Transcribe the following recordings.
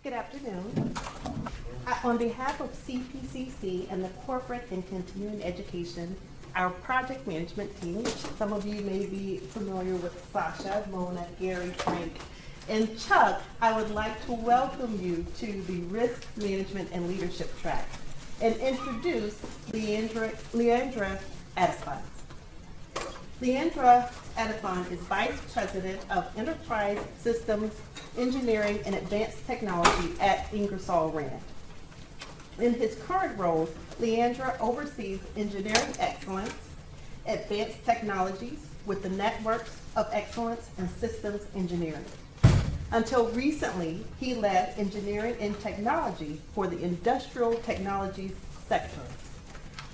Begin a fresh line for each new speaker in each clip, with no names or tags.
Good afternoon. On behalf of CPCC and the Corporate and Continuing Education, our project management team, which some of you may be familiar with Sasha, Mona, Gary, Frank, and Chuck, I would like to welcome you to the Risk Management and Leadership track and introduce Leandre Adifon. Leandre Adifon is Vice President of Enterprise Systems Engineering and Advanced Technology at Ingersoll Rand. In his current role, Leandre oversees engineering excellence, advanced technologies with the networks of excellence and systems engineering. Until recently, he led engineering and technology for the industrial technologies sector.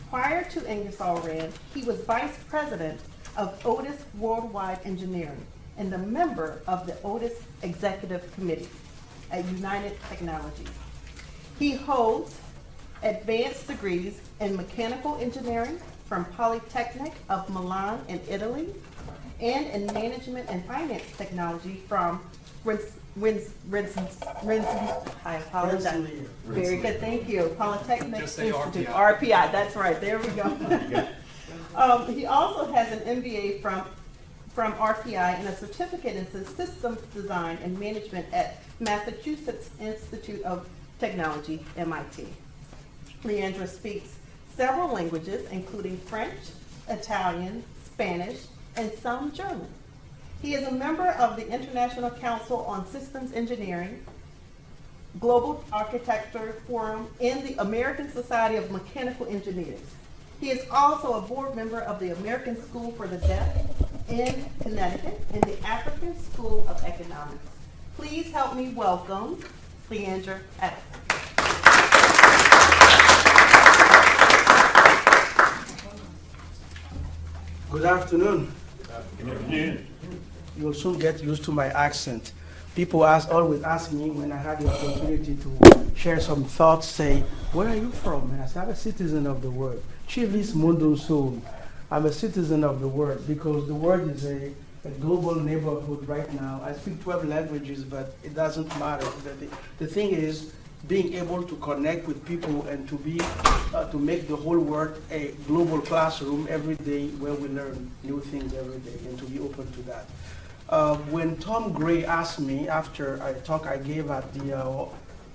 Prior to Ingersoll Rand, he was vice president of Otis Worldwide Engineering and a member of the Otis Executive Committee at United Technologies. He holds advanced degrees in mechanical engineering from Polytechnic of Milan in Italy and in management and finance technology from I apologize. Very good, thank you. Polytechnic
Just say
Institute,
RPI.
RPI, that's right, there we go. He also has an MBA from RPI and a certificate in systems design and management at Massachusetts Institute of Technology, MIT. Leandre speaks several languages, including French, Italian, Spanish, and some German. He is a member of the International Council on Systems Engineering, Global Architecture Forum, and the American Society of Mechanical Engineers. He is also a board member of the American School for the Deaf in Connecticut and the African School of Economics. Please help me welcome Leandre Adifon.
Good afternoon.
Good afternoon.
You'll soon get used to my accent. People always ask me when I had the opportunity to share some thoughts, say, where are you from? And I say, I'm a citizen of the world. Civis mundo sum. I'm a citizen of the world because the world is a global neighborhood right now. I speak 12 languages, but it doesn't matter. The thing is being able to connect with people and to make the whole world a global classroom every day where we learn new things every day and to be open to that. When Tom Gray asked me after a talk I gave at the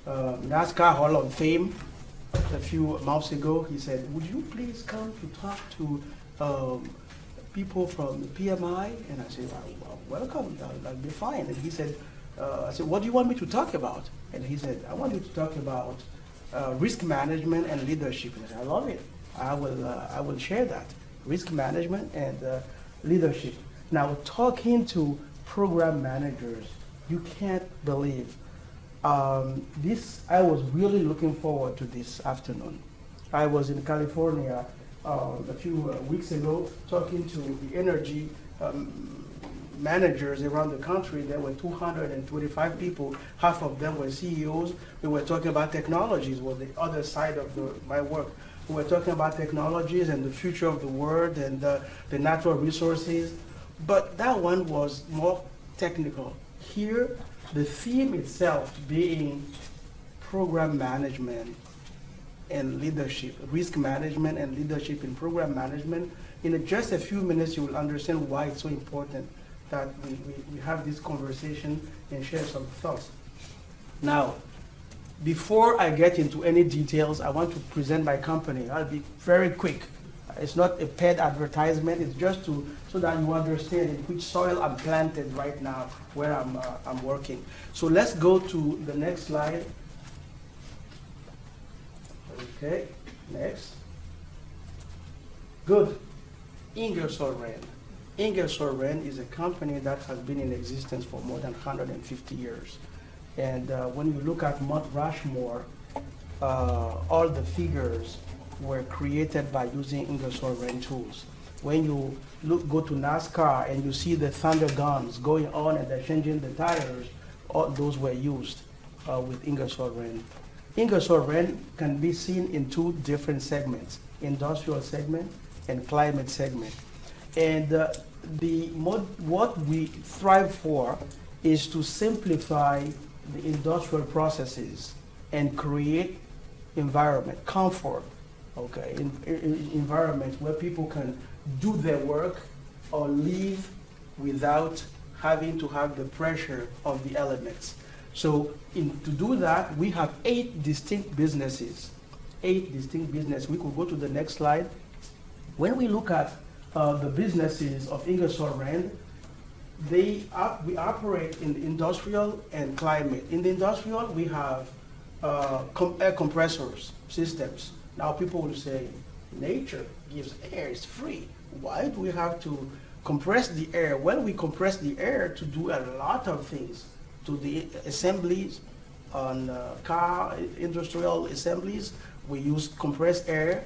NASCAR Hall of Fame a few months ago, he said, would you please come to talk to people from the PMI? And I said, well, welcome, that'll be fine. And he said, I said, what do you want me to talk about? And he said, I want you to talk about risk management and leadership. And I said, I love it. I will share that. Risk management and leadership. Now, talking to program managers, you can't believe this. I was really looking forward to this afternoon. I was in California a few weeks ago talking to the energy managers around the country. There were 225 people. Half of them were CEOs. We were talking about technologies, was the other side of my work. We were talking about technologies and the future of the world and the natural resources. But that one was more technical. Here, the theme itself being program management and leadership, risk management and leadership in program management. In just a few minutes, you will understand why it's so important that we have this conversation and share some thoughts. Now, before I get into any details, I want to present my company. I'll be very quick. It's not a paid advertisement. It's just so that you understand in which soil I'm planted right now, where I'm working. So let's go to the next slide. Okay, next. Good. Ingersoll Rand. Ingersoll Rand is a company that has been in existence for more than 150 years. And when you look at Mount Rushmore, all the figures were created by using Ingersoll Rand tools. When you go to NASCAR and you see the thunder guns going on and they're changing the tires, all those were used with Ingersoll Rand. Ingersoll Rand can be seen in two different segments, industrial segment and climate segment. And what we strive for is to simplify the industrial processes and create environment, comfort, okay, environment where people can do their work or live without having to have the pressure of the elements. So to do that, we have 8 distinct businesses. 8 distinct businesses. We could go to the next slide. When we look at the businesses of Ingersoll Rand, we operate in the industrial and climate. In the industrial, we have air compressors systems. Now people will say, nature gives air, it's free. Why do we have to compress the air? Well, we compress the air to do a lot of things, to the assemblies on car industrial assemblies. We use compressed air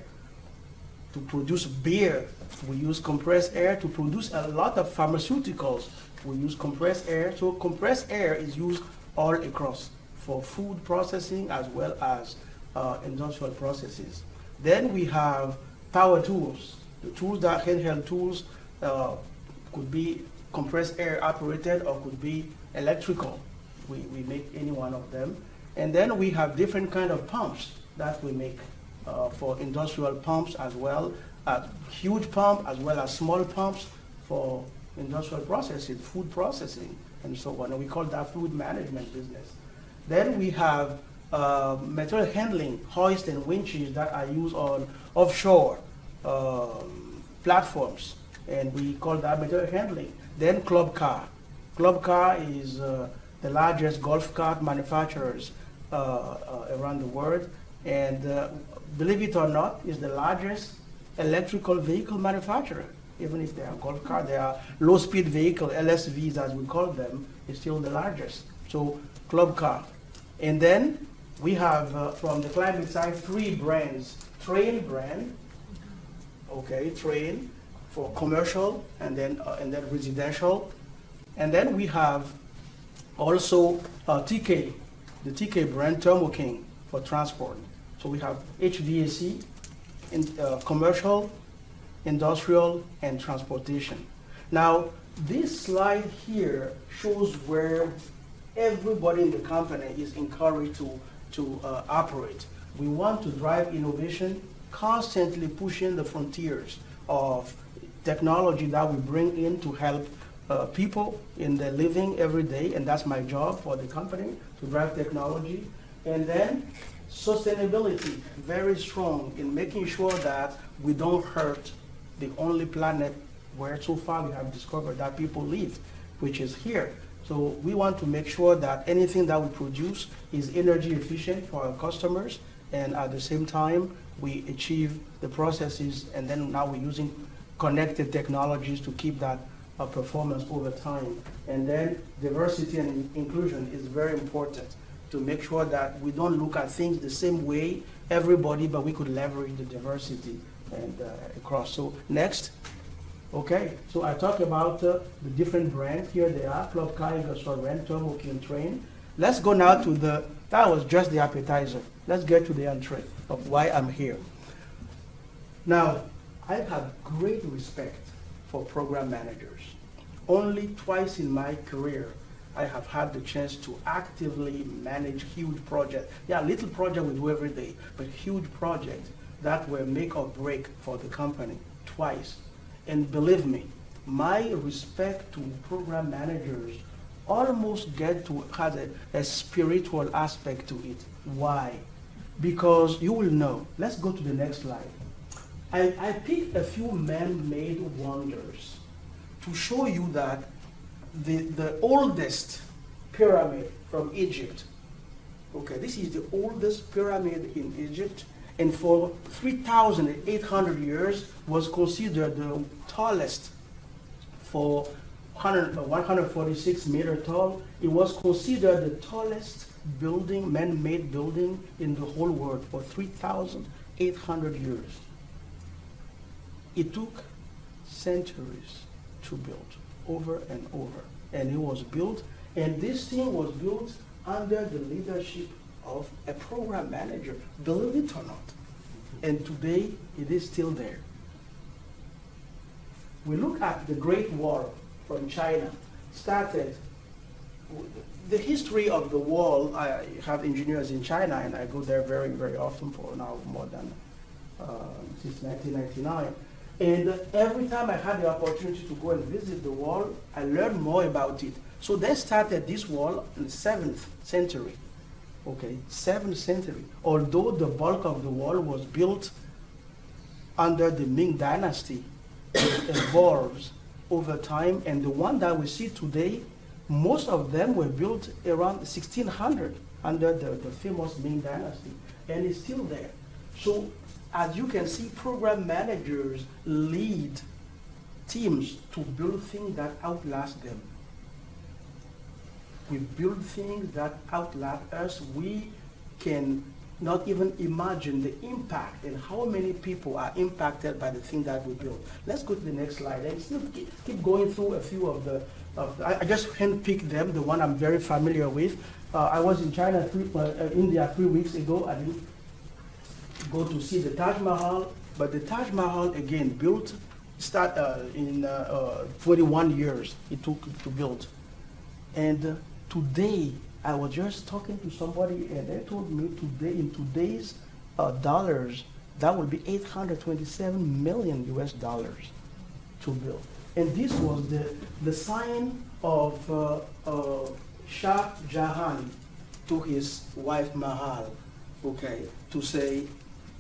to produce beer. We use compressed air to produce a lot of pharmaceuticals. We use compressed air. So compressed air is used all across for food processing as well as industrial processes. Then we have power tools. The tools that handheld tools could be compressed air operated or could be electrical. We make any one of them. And then we have different kind of pumps that we make for industrial pumps as well as huge pump as well as small pumps for industrial processing, food processing, and so on. And we call that fluid management business. Then we have material handling, hoist and winches that are used on offshore platforms, and we call that material handling. Then Club Car. Club Car is the largest golf cart manufacturers around the world, and believe it or not, is the largest electrical vehicle manufacturer. Even if they are golf car, they are low-speed vehicle, LSVs as we call them, is still the largest. So Club Car. And then we have, from the climate side, 3 brands. Train brand, okay, Train for commercial and then residential. And then we have also TK, the TK brand, Thermo King for transport. So we have HVAC, in, commercial, industrial, and transportation. Now, this slide here shows where everybody in the company is encouraged to operate. We want to drive innovation, constantly pushing the frontiers of technology that we bring in to help people in their living every day, and that's my job for the company, to drive technology. And then sustainability, very strong in making sure that we don't hurt the only planet where so far we have discovered that people live, which is here. So we want to make sure that anything that we produce is energy efficient for our customers, and at the same time, we achieve the processes, and then now we're using connected technologies to keep that performance over time. And then diversity and inclusion is very important to make sure that we don't look at things the same way, everybody, but we could leverage the diversity and across. So next. Okay, so I talked about the different brands. Here they are, Club Car, Ingersoll Rand, Thermo King, Train. Let's go now to that was just the appetizer. Let's get to the entree of why I'm here. Now, I have great respect for program managers. Only twice in my career, I have had the chance to actively manage huge projects. Yeah, little project we do every day, but huge projects that were make or break for the company, twice. And believe me, my respect to program managers almost has a spiritual aspect to it. Why? Because you will know. Let's go to the next slide. I picked a few man-made wonders to show you that the oldest pyramid from Egypt, okay, this is the oldest pyramid in Egypt, and for 3,800 years was considered the tallest. For 146 meter tall, it was considered the tallest building, man-made building in the whole world for 3,800 years. It took centuries to build, over and over, and it was built, and this thing was built under the leadership of a program manager, believe it or not. And today, it is still there. We look at the Great Wall from China, started the history of the wall, I have engineers in China, and I go there very, very often for now more than since 1999. And every time I had the opportunity to go and visit the wall, I learned more about it. So they started this wall in the 7th century. Okay, 7th century. Although the bulk of the wall was built under the Ming Dynasty, it evolves over time, and the one that we see today, most of them were built around 1600 under the famous Ming Dynasty, and it's still there. So as you can see, program managers lead teams to build things that outlast them. We build things that outlast us. We can not even imagine the impact and how many people are impacted by the thing that we build. Let's go to the next slide and still keep going through a few of the, I just handpicked them, the one I'm very familiar with. I was in China, India 3 weeks ago. I didn't go to see the Taj Mahal, but the Taj Mahal, again, built, in 21 years it took to build. And today, I was just talking to somebody, and they told me today, in today's dollars, that will be $827 million US dollars to build. And this was the sign of Shah Jahan to his wife Mahal, okay, to say,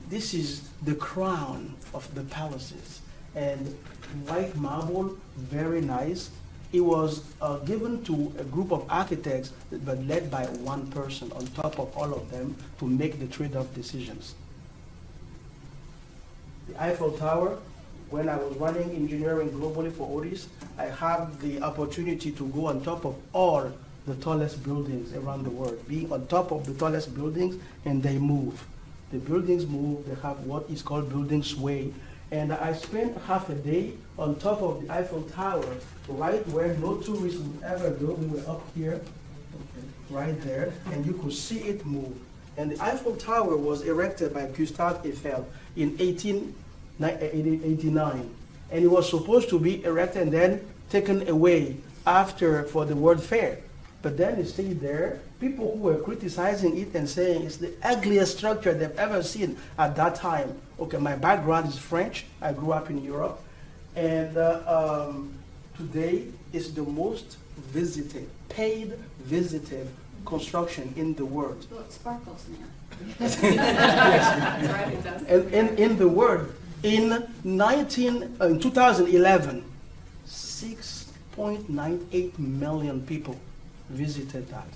this is the crown of the palaces. And white marble, very nice. It was given to a group of architects, but led by one person on top of all of them to make the trade-off decisions. The Eiffel Tower, when I was running engineering globally for Otis, I had the opportunity to go on top of all the tallest buildings around the world, being on top of the tallest buildings, and they move. The buildings move, they have what is called building sway. And I spent half a day on top of the Eiffel Tower, right where no tourist would ever go. We were up here, okay, right there, and you could see it move. And the Eiffel Tower was erected by Gustave Eiffel in 1889. And it was supposed to be erected and then taken away after for the World Fair. But then it stayed there. People who were criticizing it and saying it's the ugliest structure they've ever seen at that time. Okay, my background is French. I grew up in Europe. And today is the most visited, paid visited construction in the world.
Well, it sparkles now.
Yes.
Right, it does.
And in the world, in 2011, 6.98 million people visited that.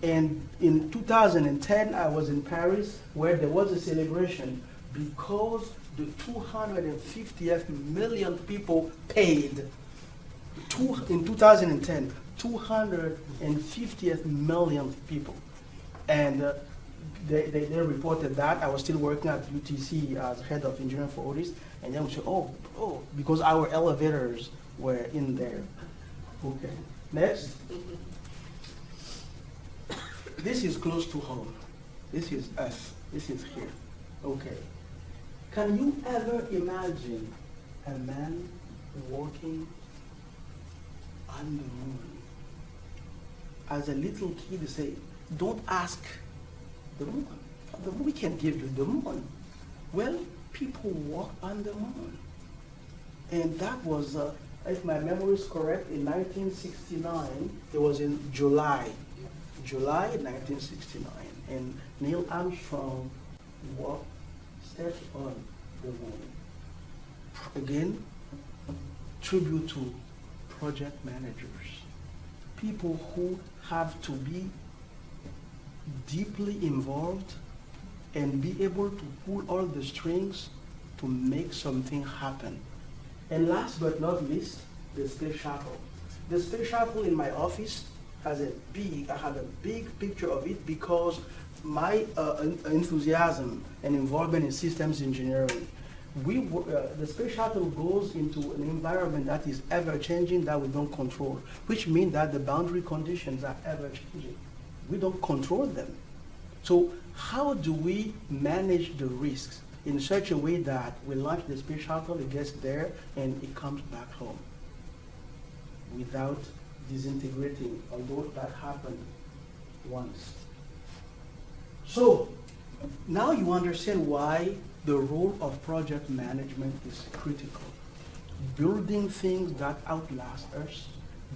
And in 2010, I was in Paris, where there was a celebration because the 250th million people paid. In 2010, 250th million people. And they reported that. I was still working at UTC as head of engineering for Otis, and then we said, oh, because our elevators were in there. Okay, next. This is close to home. This is us. This is here. Okay. Can you ever imagine a man walking on the moon? As a little kid, you say, don't ask the moon. We can give you the moon. Well, people walk on the moon. And that was, if my memory is correct, in 1969, it was in July 1969, and Neil Armstrong stepped on the moon. Again, tribute to project managers, people who have to be deeply involved and be able to pull all the strings to make something happen. And last but not least, the space shuttle. The space shuttle in my office I have a big picture of it because my enthusiasm and involvement in systems engineering. The space shuttle goes into an environment that is ever changing that we don't control, which means that the boundary conditions are ever changing. We don't control them. So how do we manage the risks in such a way that we launch the space shuttle, it gets there, and it comes back home without disintegrating, although that happened once. So now you understand why the role of project management is critical. Building things that outlast us,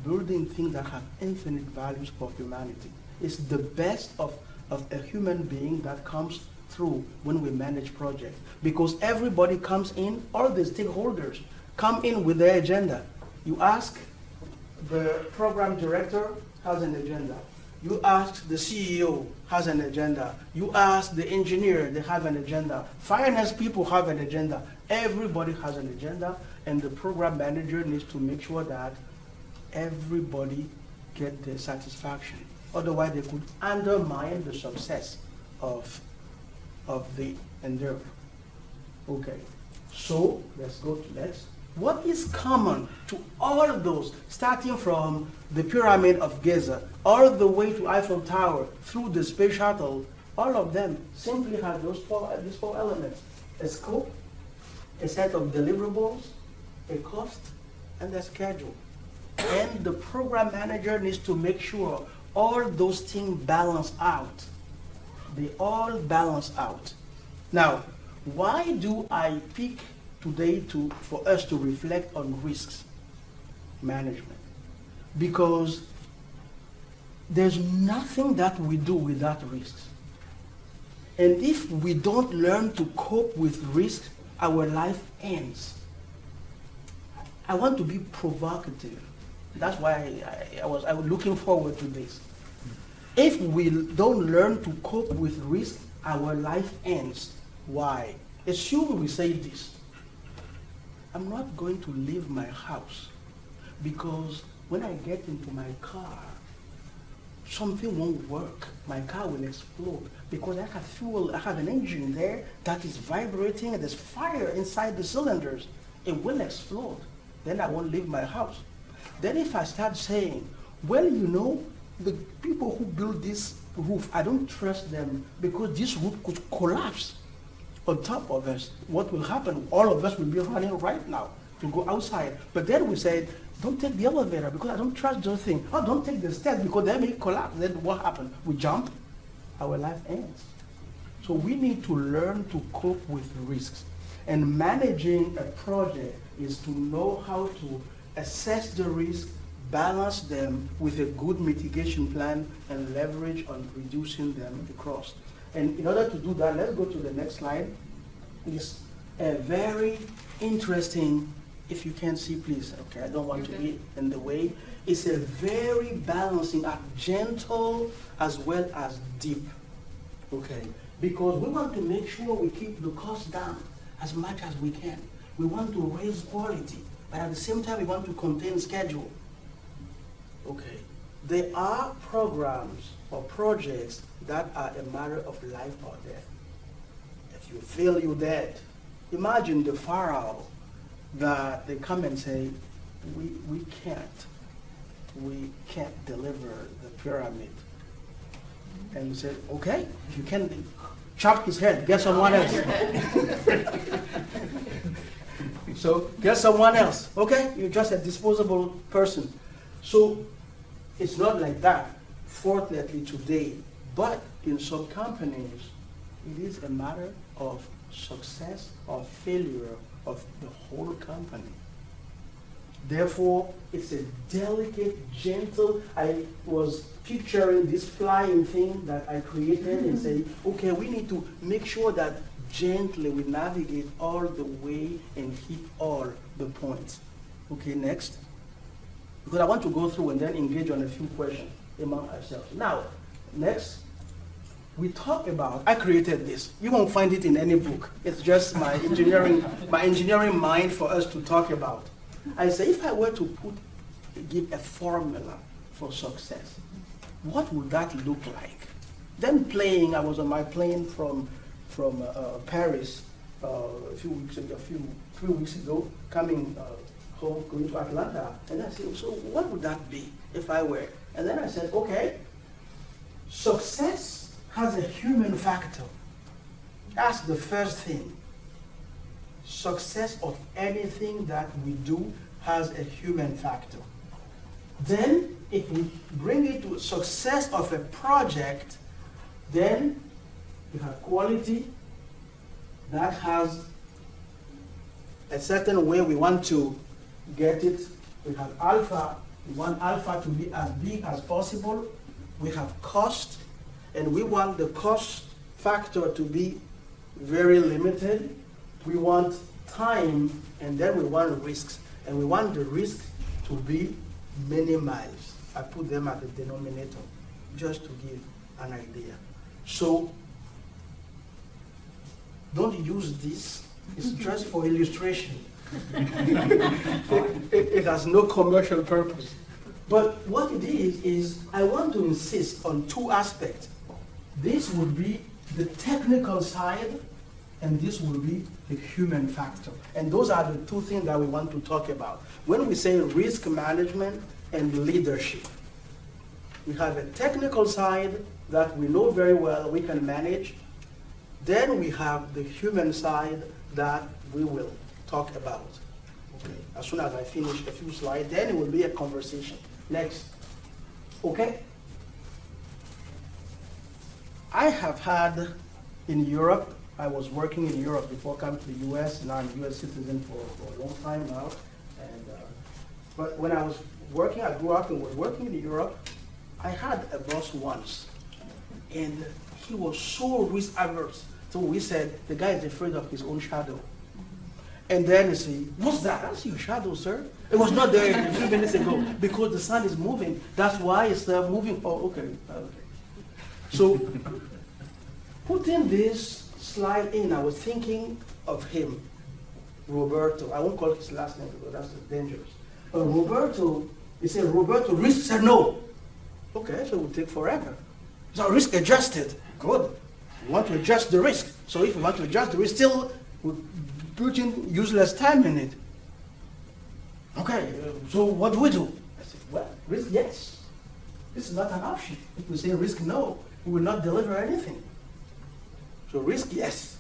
building things that have infinite values for humanity. It's the best of a human being that comes through when we manage projects. Because everybody comes in, all the stakeholders come in with their agenda. You ask the program director, has an agenda. You ask the CEO, has an agenda. You ask the engineer, they have an agenda. Finance people have an agenda. Everybody has an agenda, and the program manager needs to make sure that everybody get the satisfaction. Otherwise, they could undermine the success of the endeavor. Okay, so let's go to next. What is common to all of those, starting from the Pyramid of Giza, all the way to Eiffel Tower, through the space shuttle? All of them simply have these four elements: a scope, a set of deliverables, a cost, and a schedule. And the program manager needs to make sure all those things balance out. They all balance out. Now, why do I pick today for us to reflect on risks management? Because there's nothing that we do without risks. And if we don't learn to cope with risks, our life ends. I want to be provocative. That's why I was looking forward to this. If we don't learn to cope with risk, our life ends. Why? Assume we say this: I'm not going to leave my house because when I get into my car, something won't work. My car will explode because I have fuel, I have an engine there that is vibrating and there's fire inside the cylinders. It will explode. Then I won't leave my house. Then if I start saying, well, you know, the people who build this roof, I don't trust them because this roof could collapse on top of us. What will happen? All of us will be running right now to go outside. But then we said, don't take the elevator because I don't trust those things. Oh, don't take the stairs because they may collapse. Then what happens? We jump, our life ends. So we need to learn to cope with risks. And managing a project is to know how to assess the risk, balance them with a good mitigation plan, and leverage on reducing them across. And in order to do that, let's go to the next slide. It's a very interesting, if you can see, please. Okay, I don't want to be in the way. It's a very balancing act, gentle as well as deep. Okay, because we want to make sure we keep the cost down as much as we can. We want to raise quality, but at the same time, we want to contain schedule. Okay, there are programs or projects that are a matter of life or death. If you fail, you're dead. Imagine the Pharaoh that they come and say, we can't deliver the pyramid. And you say, okay, if you can chop his head, get someone else. So get someone else, okay? You're just a disposable person. So it's not like that, fortunately today, but in some companies, it is a matter of success or failure of the whole company. Therefore, it's a delicate, gentle, I was picturing this flying thing that I created and say, okay, we need to make sure that gently we navigate all the way and hit all the points. Okay, next. Because I want to go through and then engage on a few questions among ourselves. Now, next, we talk about, I created this. You won't find it in any book. It's just my engineering mind for us to talk about. I say, if I were to give a formula for success, what would that look like? Then I was on my plane from Paris three weeks ago, coming home, going to Atlanta, and I said, so what would that be if I were? And then I said, okay, success has a human factor. That's the first thing. Success of anything that we do has a human factor. Then if we bring it to success of a project, then we have quality that has a certain way we want to get it. We have alpha, we want alpha to be as big as possible. We have cost, and we want the cost factor to be very limited. We want time, and then we want risks, and we want the risk to be minimized. I put them at the denominator, just to give an idea. So, don't use this, it's just for illustration. It has no commercial purpose. But what it is I want to insist on two aspects. This would be the technical side, and this will be the human factor. And those are the two things that we want to talk about. When we say risk management and leadership, we have a technical side that we know very well, we can manage. Then we have the human side that we will talk about. Okay. As soon as I finish a few slides, then it will be a conversation. Next. Okay. I have had in Europe, I was working in Europe before coming to the US, and I'm a US citizen for a long time now. And, but when I was working, I grew up and was working in Europe, I had a boss once, and he was so risk averse. So we said, the guy is afraid of his own shadow. And then you see, what's that? That's your shadow, sir. It was not there a few minutes ago because the sun is moving. That's why it's moving. Oh, okay. So, putting this slide in, I was thinking of him, Roberto. I won't call his last name because that's dangerous. But Roberto, he said, Roberto, risk said no. Okay, so it will take forever. So risk adjusted. Good. We want to adjust the risk. So if we want to adjust the risk, still we're putting useless time in it. Okay, so what do we do? I said, well, risk yes. This is not an option. If we say risk no, we will not deliver anything. So risk yes.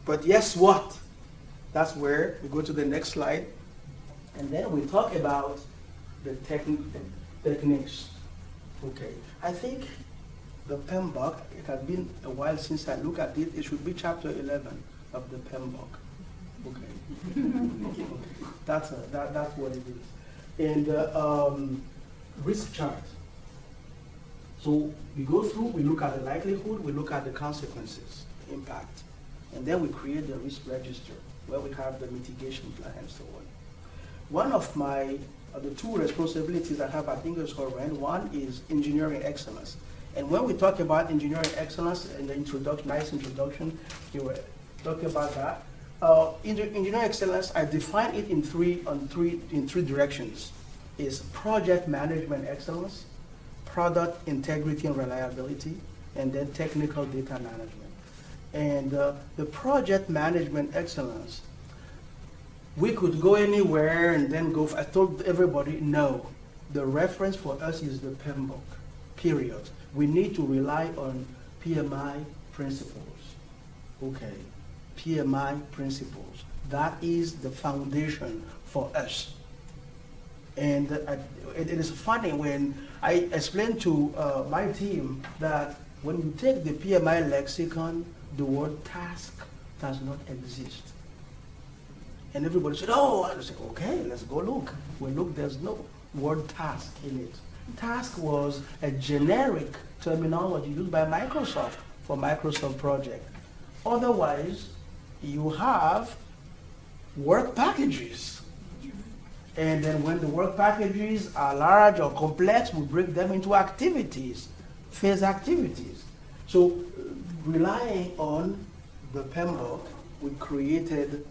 But yes what? That's where we go to the next slide. And then we talk about the techniques. Okay, I think the PMBOK, it has been a while since I look at it. It should be chapter 11 of the PMBOK. Okay. That's what it is. And risk chart. So we go through, we look at the likelihood, we look at the consequences, the impact, and then we create the risk register where we have the mitigation plan and so on. One of the two responsibilities I have at Ingersoll Rand, one is engineering excellence. And when we talk about engineering excellence in the introduction, nice introduction, you were talking about that. Engineering excellence, I define it in three directions. Is project management excellence, product integrity and reliability, and then technical data management. And the project management excellence, we could go anywhere and then go. I told everybody, no, the reference for us is the PMBOK, period. We need to rely on PMI principles. Okay, PMI principles. That is the foundation for us. And it is funny when I explain to my team that when you take the PMI lexicon, the word task does not exist. And everybody said, oh, I said, okay, let's go look. We look, there's no word task in it. Task was a generic terminology used by Microsoft for Microsoft project. Otherwise, you have work packages. And then when the work packages are large or complex, we break them into activities, phase activities. So relying on the PMBOK, we created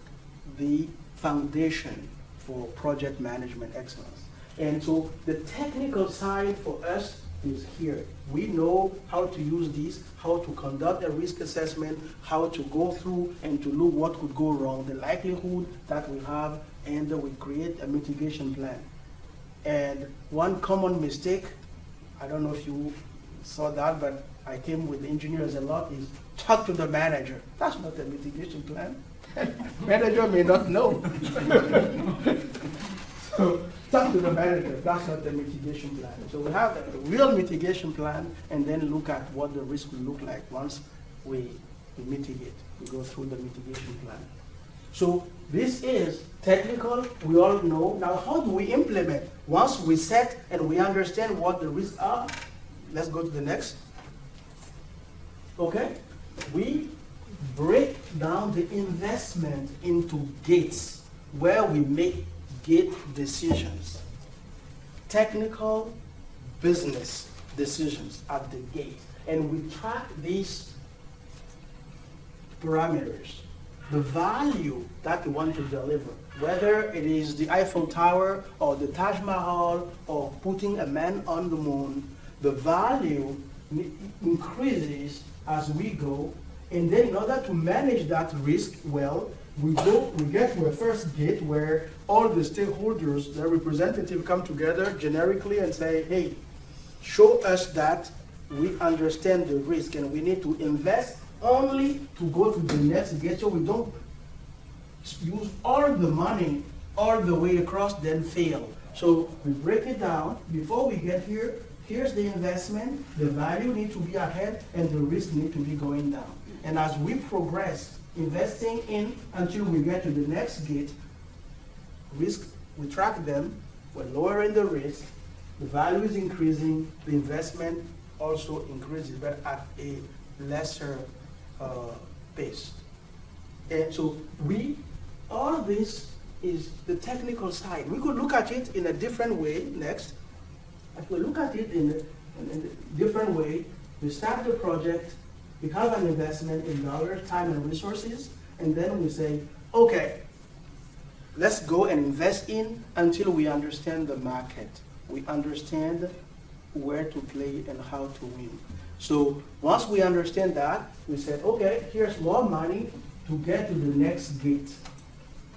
the foundation for project management excellence. And so the technical side for us is here. We know how to use these, how to conduct a risk assessment, how to go through and to look what could go wrong, the likelihood that we have, and we create a mitigation plan. And one common mistake, I don't know if you saw that, but I came with engineers a lot, is talk to the manager. That's not a mitigation plan. Manager may not know. So talk to the manager, that's not the mitigation plan. So we have a real mitigation plan and then look at what the risk will look like once we mitigate. We go through the mitigation plan. So this is technical, we all know. Now how do we implement? Once we set and we understand what the risks are, let's go to the next. Okay, we break down the investment into gates where we make gate decisions. Technical business decisions at the gate. And we track these parameters, the value that we want to deliver, whether it is the Eiffel Tower or the Taj Mahal or putting a man on the moon, the value increases as we go. And then in order to manage that risk well, we get to a first gate where all the stakeholders, the representative come together generically and say, hey, show us that we understand the risk and we need to invest only to go to the next gate so we don't use all the money all the way across then fail. So we break it down. Before we get here, here's the investment, the value need to be ahead and the risk need to be going down. And as we progress, investing in until we get to the next gate, risk, we track them, we're lowering the risk, the value is increasing, the investment also increases, but at a lesser pace. And so all this is the technical side. We could look at it in a different way next. If we look at it in a different way, we start the project, we have an investment in dollars, time, and resources, and then we say, okay, let's go and invest in until we understand the market. We understand where to play and how to win. So once we understand that, we said, okay, here's more money to get to the next gate.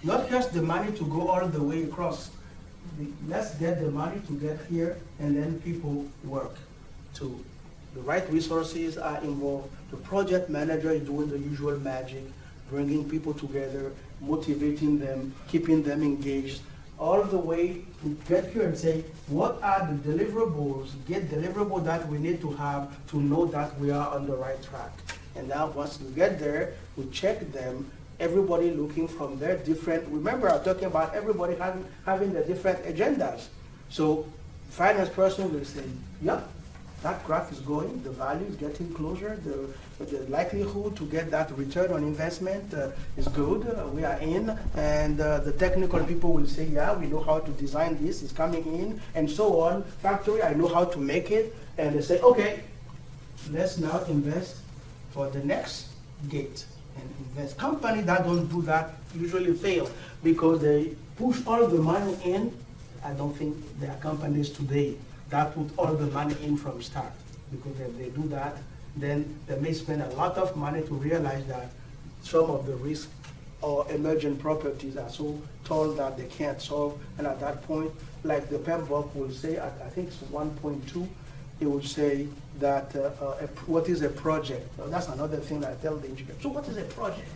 Not just the money to go all the way across. Let's get the money to get here, and then people work. To the right resources are involved. The project manager is doing the usual magic, bringing people together, motivating them, keeping them engaged, all the way to get here and say, what are the deliverables, get deliverable that we need to have to know that we are on the right track. And now once we get there, we check them, everybody looking from their different, remember I'm talking about everybody having the different agendas. So finance person will say, yep, that graph is going, the value is getting closer, the likelihood to get that return on investment is good, we are in, and the technical people will say, yeah, we know how to design this, it's coming in, and so on. Factory, I know how to make it, and they say, okay, let's now invest for the next gate and invest. Companies that don't do that usually fail because they push all the money in. I don't think there are companies today that put all the money in from start, because if they do that, then they may spend a lot of money to realize that some of the risk or emergent properties are so tall that they can't solve, and at that point, like the PMBOK will say, I think it's 1.2, it will say that what is a project? Well, that's another thing that I tell the engineer. So what is a project?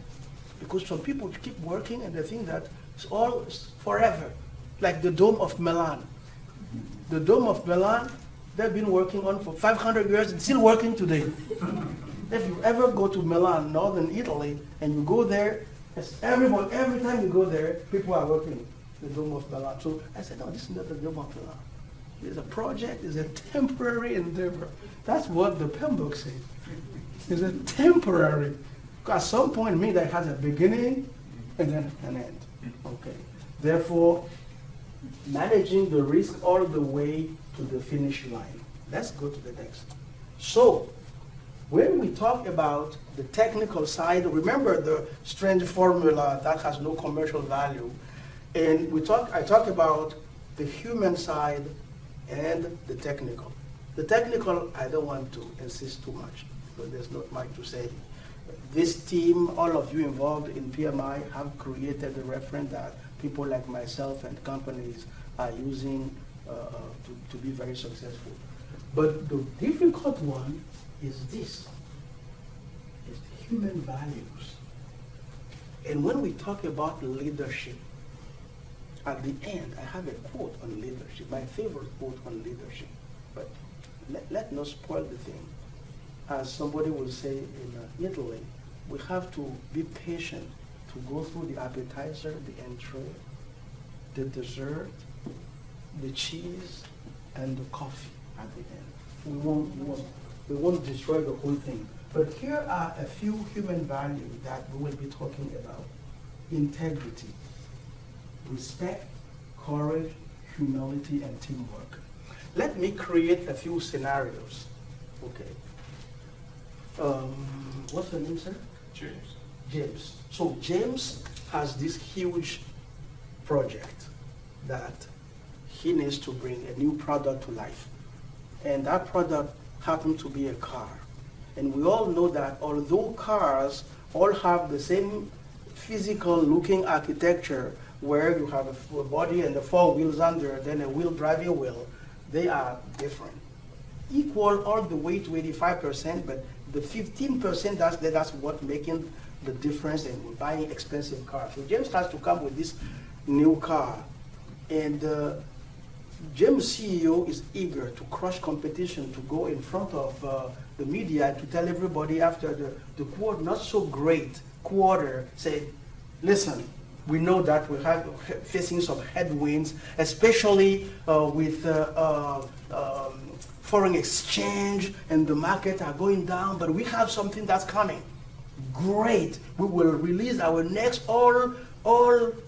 Because some people keep working and they think that it's all forever, like the Dome of Milan. The Dome of Milan, they've been working on for 500 years, it's still working today. If you ever go to Milan, northern Italy, and you go there, every time you go there, people are working the Dome of Milan. So I said, no, this is not the Dome of Milan. It's a project, it's a temporary endeavor. That's what the PMBOK says. It's a temporary. At some point, it means that it has a beginning and then an end. Okay. Therefore, managing the risk all the way to the finish line. Let's go to the next. So, when we talk about the technical side, remember the strange formula that has no commercial value. And I talk about the human side and the technical. The technical, I don't want to insist too much, because there's not much to say. This team, all of you involved in PMI, have created a reference that people like myself and companies are using to be very successful. But the difficult one is this, is the human values. And when we talk about leadership, at the end, I have a quote on leadership, my favorite quote on leadership. But let not spoil the thing. As somebody will say in Italy, we have to be patient to go through the appetizer, the entree, the dessert, the cheese, and the coffee at the end. We won't destroy the whole thing. But here are a few human values that we will be talking about. Integrity, respect, courage, humility, and teamwork. Let me create a few scenarios. Okay. What's your name, sir?
James.
James. So James has this huge project that he needs to bring a new product to life. And that product happened to be a car. And we all know that although cars all have the same physical looking architecture where you have a body and the four wheels under, then a wheel driving wheel, they are different. Equal all the way to 85%, but the 15% that's what making the difference in buying expensive cars. So James has to come with this new car. And James' CEO is eager to crush competition, to go in front of the media to tell everybody after the quarter, not so great quarter, say, listen, we know that we have facing some headwinds, especially with foreign exchange and the market are going down, but we have something that's coming. Great, we will release our next all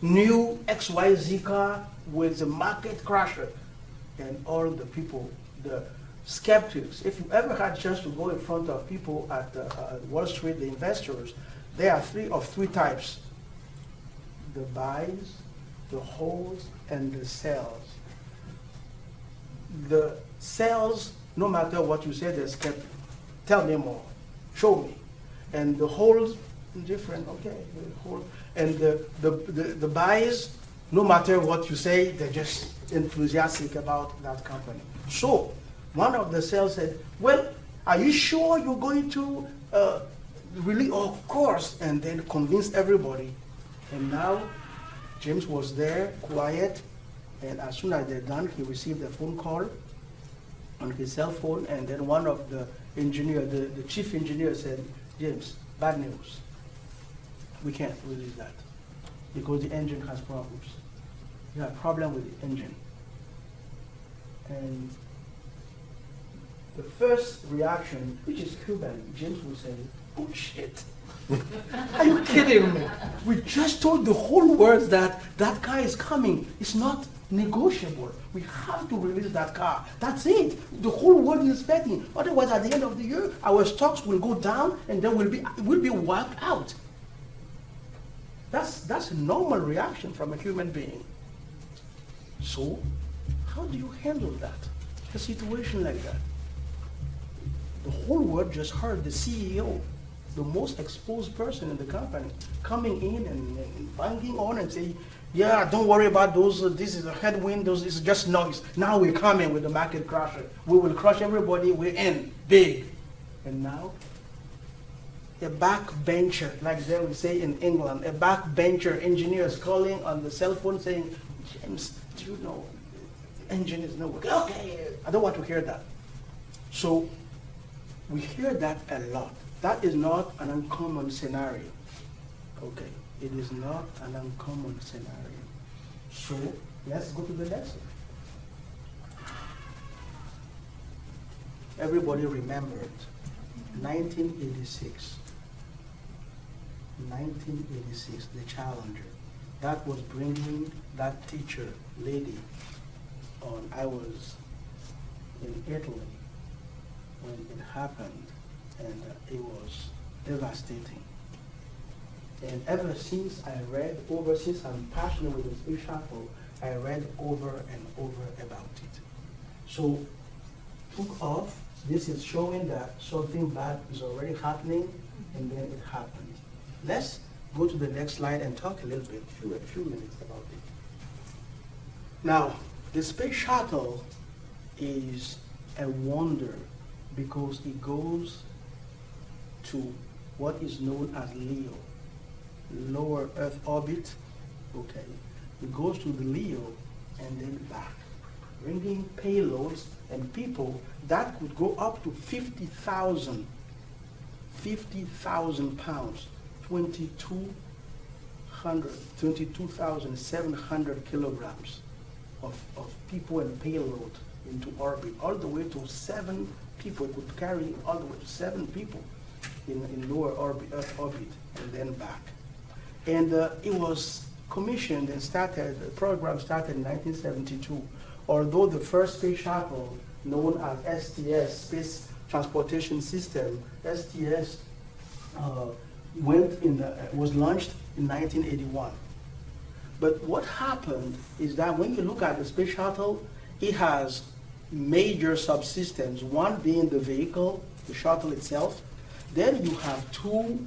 new XYZ car with the market crasher. And all the people, the skeptics, if you ever had a chance to go in front of people at Wall Street, the investors, there are three types: the buys, the holds, and the sells. The sells, no matter what you say, they're skeptical. Tell me more, show me. And the holds, different, okay, the hold. And the buys, no matter what you say, they're just enthusiastic about that company. So one of the sales said, well, are you sure you're going to really? Of course. And then convince everybody. And now James was there, quiet, and as soon as they're done, he received a phone call on his cell phone, and then one of the engineer, the chief engineer said, James, bad news. We can't release that because the engine has problems. You have a problem with the engine. And the first reaction, which is Cuban, James will say, bullshit. Are you kidding me? We just told the whole world that that car is coming. It's not negotiable. We have to release that car. That's it. The whole world is expecting. Otherwise, at the end of the year, our stocks will go down and then we'll be wiped out. That's a normal reaction from a human being. So, how do you handle that? A situation like that. The whole world just heard the CEO, the most exposed person in the company, coming in and banging on and saying, yeah, don't worry about those, this is a headwind, this is just noise. Now we're coming with the market crusher. We will crush everybody, we're in, big. And now, a backbencher, like they would say in England, a backbencher engineer is calling on the cell phone saying, James, do you know, the engine is not working. Okay, I don't want to hear that. So, we hear that a lot. That is not an uncommon scenario. Okay, it is not an uncommon scenario. So, let's go to the next one. Everybody remembered 1986. 1986, the Challenger. That was bringing that teacher lady on. I was in Italy when it happened, and it was devastating. And ever since since I'm passionate with the space shuttle, I read over and over about it. So, took off. This is showing that something bad is already happening, and then it happened. Let's go to the next slide and talk a little bit, a few minutes about it. Now, the space shuttle is a wonder because it goes to what is known as LEO, lower Earth orbit. Okay. it goes to the LEO and then back, bringing payloads and people that could go up to 50,000 pounds, 22,700 kilograms of people and payload into orbit, all the way to 7 people. It could carry all the way to 7 people in lower orbit, Earth orbit, and then back. And it was commissioned and started, the program started in 1972, although the first space shuttle, known as STS, Space Transportation System, STS, was launched in 1981. But what happened is that when you look at the space shuttle, it has major subsystems, one being the vehicle, the shuttle itself. Then you have 2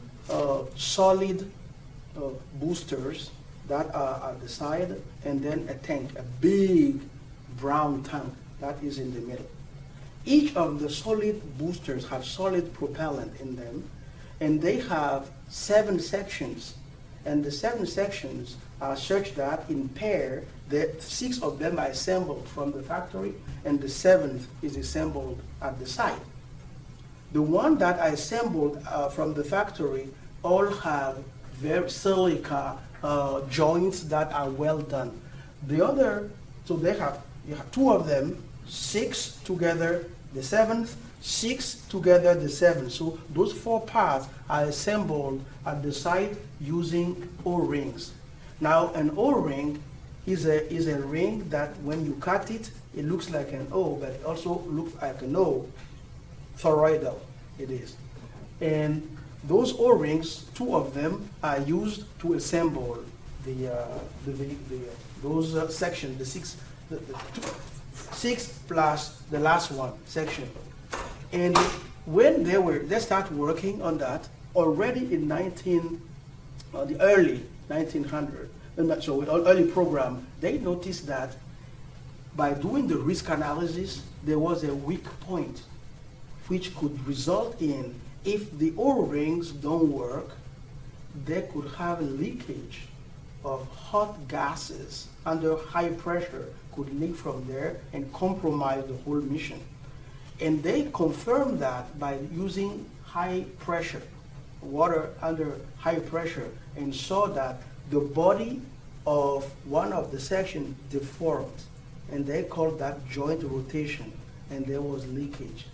solid boosters that are at the side, and then a tank, a big brown tank that is in the middle. Each of the solid boosters have solid propellant in them, and they have 7 sections. And the 7 sections are such that in pair, the 6 of them are assembled from the factory, and the 7th is assembled at the site. The one that are assembled from the factory all have very silica joints that are well done. The other, so you have 2 of them, 6 together, the 7th, 6 together, the 7th. So those 4 parts are assembled at the site using O-rings. Now an O-ring is a ring that when you cut it, it looks like an O, but it also looks like an O. Toroidal it is. And those O-rings, 2 of them are used to assemble those sections, the 6 plus the last one section. And when they start working on that, already in the early 1900, so early program, they noticed that by doing the risk analysis, there was a weak point, which could result in, if the O-rings don't work, they could have a leakage of hot gases under high pressure, could leak from there and compromise the whole mission. And they confirmed that by using high pressure, water under high pressure, and saw that the body of one of the sections deformed, and they called that joint rotation, and there was leakage.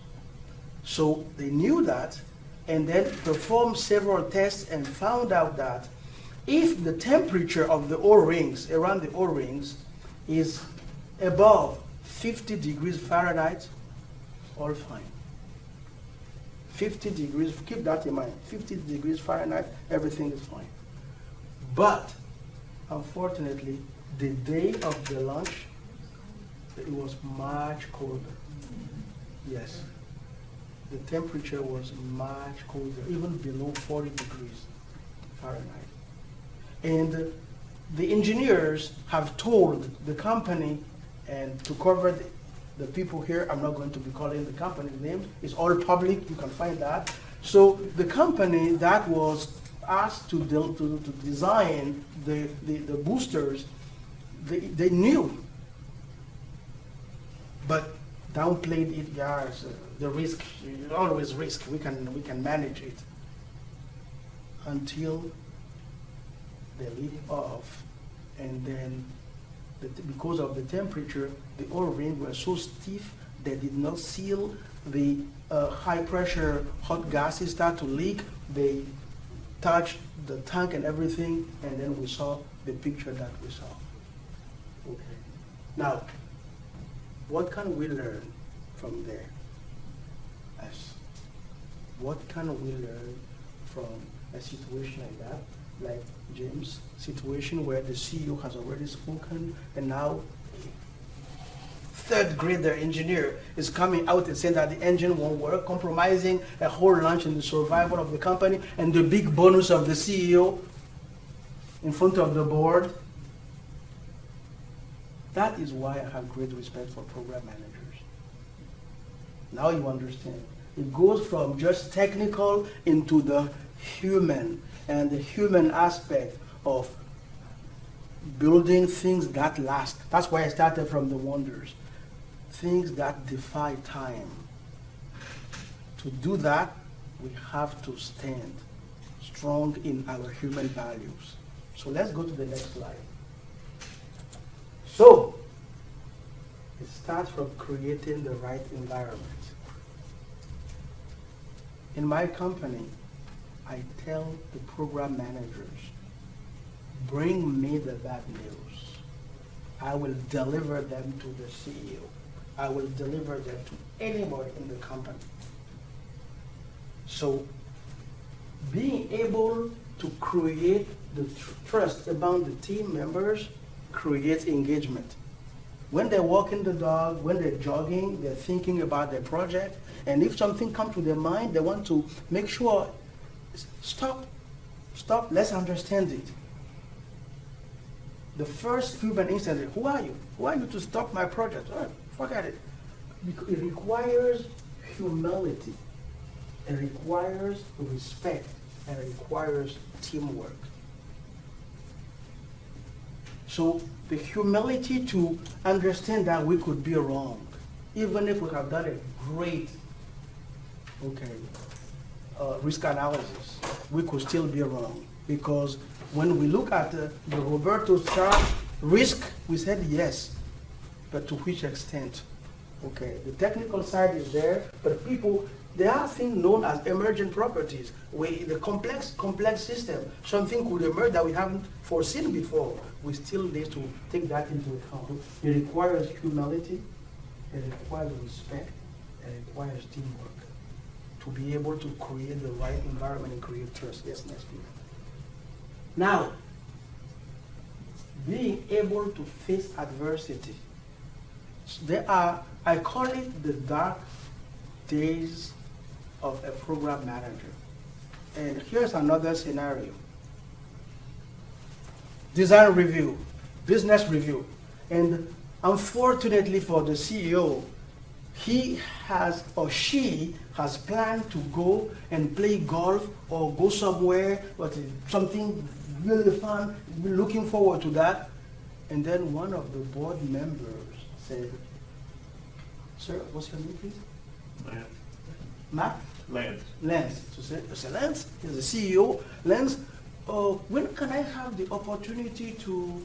So they knew that, and then performed several tests and found out that if the temperature of the O-rings, around the O-rings, is above 50 degrees Fahrenheit, all fine. 50 degrees, keep that in mind, 50 degrees Fahrenheit, everything is fine. But, unfortunately, the day of the launch, it was much colder. Yes. The temperature was much colder, even below 40 degrees Fahrenheit. And the engineers have told the company, and to cover the people here, I'm not going to be calling the company's name, it's all public, you can find that. So the company that was asked to design the boosters, they knew, but downplayed it. Yes, the risk, always risk, we can manage it, until they leak off, and then because of the temperature, the O-ring were so stiff they did not seal. The high pressure hot gases start to leak. They touched the tank and everything, and then we saw the picture that we saw. Okay. Now, what can we learn from there? What can we learn from a situation like that? Like James' situation where the CEO has already spoken, and now third grader engineer is coming out and saying that the engine won't work, compromising a whole launch and the survival of the company, and the big bonus of the CEO in front of the board. That is why I have great respect for program managers. Now you understand. It goes from just technical into the human, and the human aspect of building things that last. That's why I started from the wonders. Things that defy time. To do that, we have to stand strong in our human values. So let's go to the next slide. So, it starts from creating the right environment. In my company, I tell the program managers, bring me the bad news. I will deliver them to the CEO. I will deliver them to anybody in the company. So, being able to create the trust among the team members creates engagement. When they walk in the dog, when they're jogging, they're thinking about their project, and if something comes to their mind, they want to make sure, stop, let's understand it. The first human instinct is, who are you? Who are you to stop my project? Oh, forget it. It requires humility. It requires respect. And it requires teamwork. So the humility to understand that we could be wrong, even if we have done a great, risk analysis, we could still be wrong. Because when we look at the Roberto's chart, risk, we said yes, but to which extent? Okay, the technical side is there, but people, there are things known as emergent properties. The complex system, something could emerge that we haven't foreseen before. We still need to take that into account. It requires humility, it requires respect, and it requires teamwork to be able to create the right environment and create trust. Yes, next please. Now, being able to face adversity. There are, I call it the dark days of a program manager. And here's another scenario. Design review, business review. And unfortunately for the CEO, he has or she has planned to go and play golf or go somewhere, but something really fun, looking forward to that. And then one of the board members said, sir, what's your name, please?
Lance.
Matt?
Lance.
Lance. So say, Lance, he's the CEO. Lance, when can I have the opportunity to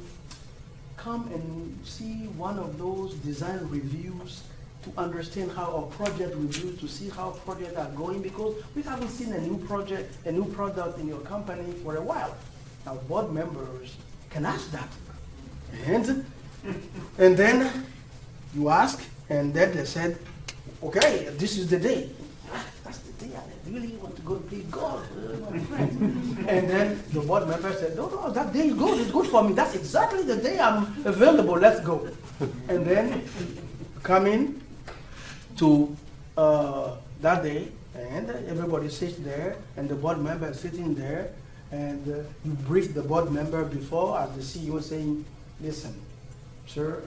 come and see one of those design reviews to understand how our project reviews, to see how projects are going? Because we haven't seen a new project, a new product in your company for a while. Now, board members can ask that. And then you ask, and then they said, okay, this is the day. That's the day I really want to go play golf with my friends. And then the board member said, no, that day is good. It's good for me. That's exactly the day I'm available. Let's go. And then come in to that day, and everybody sits there, and the board member is sitting there, and you brief the board member before, as the CEO saying, listen, sir,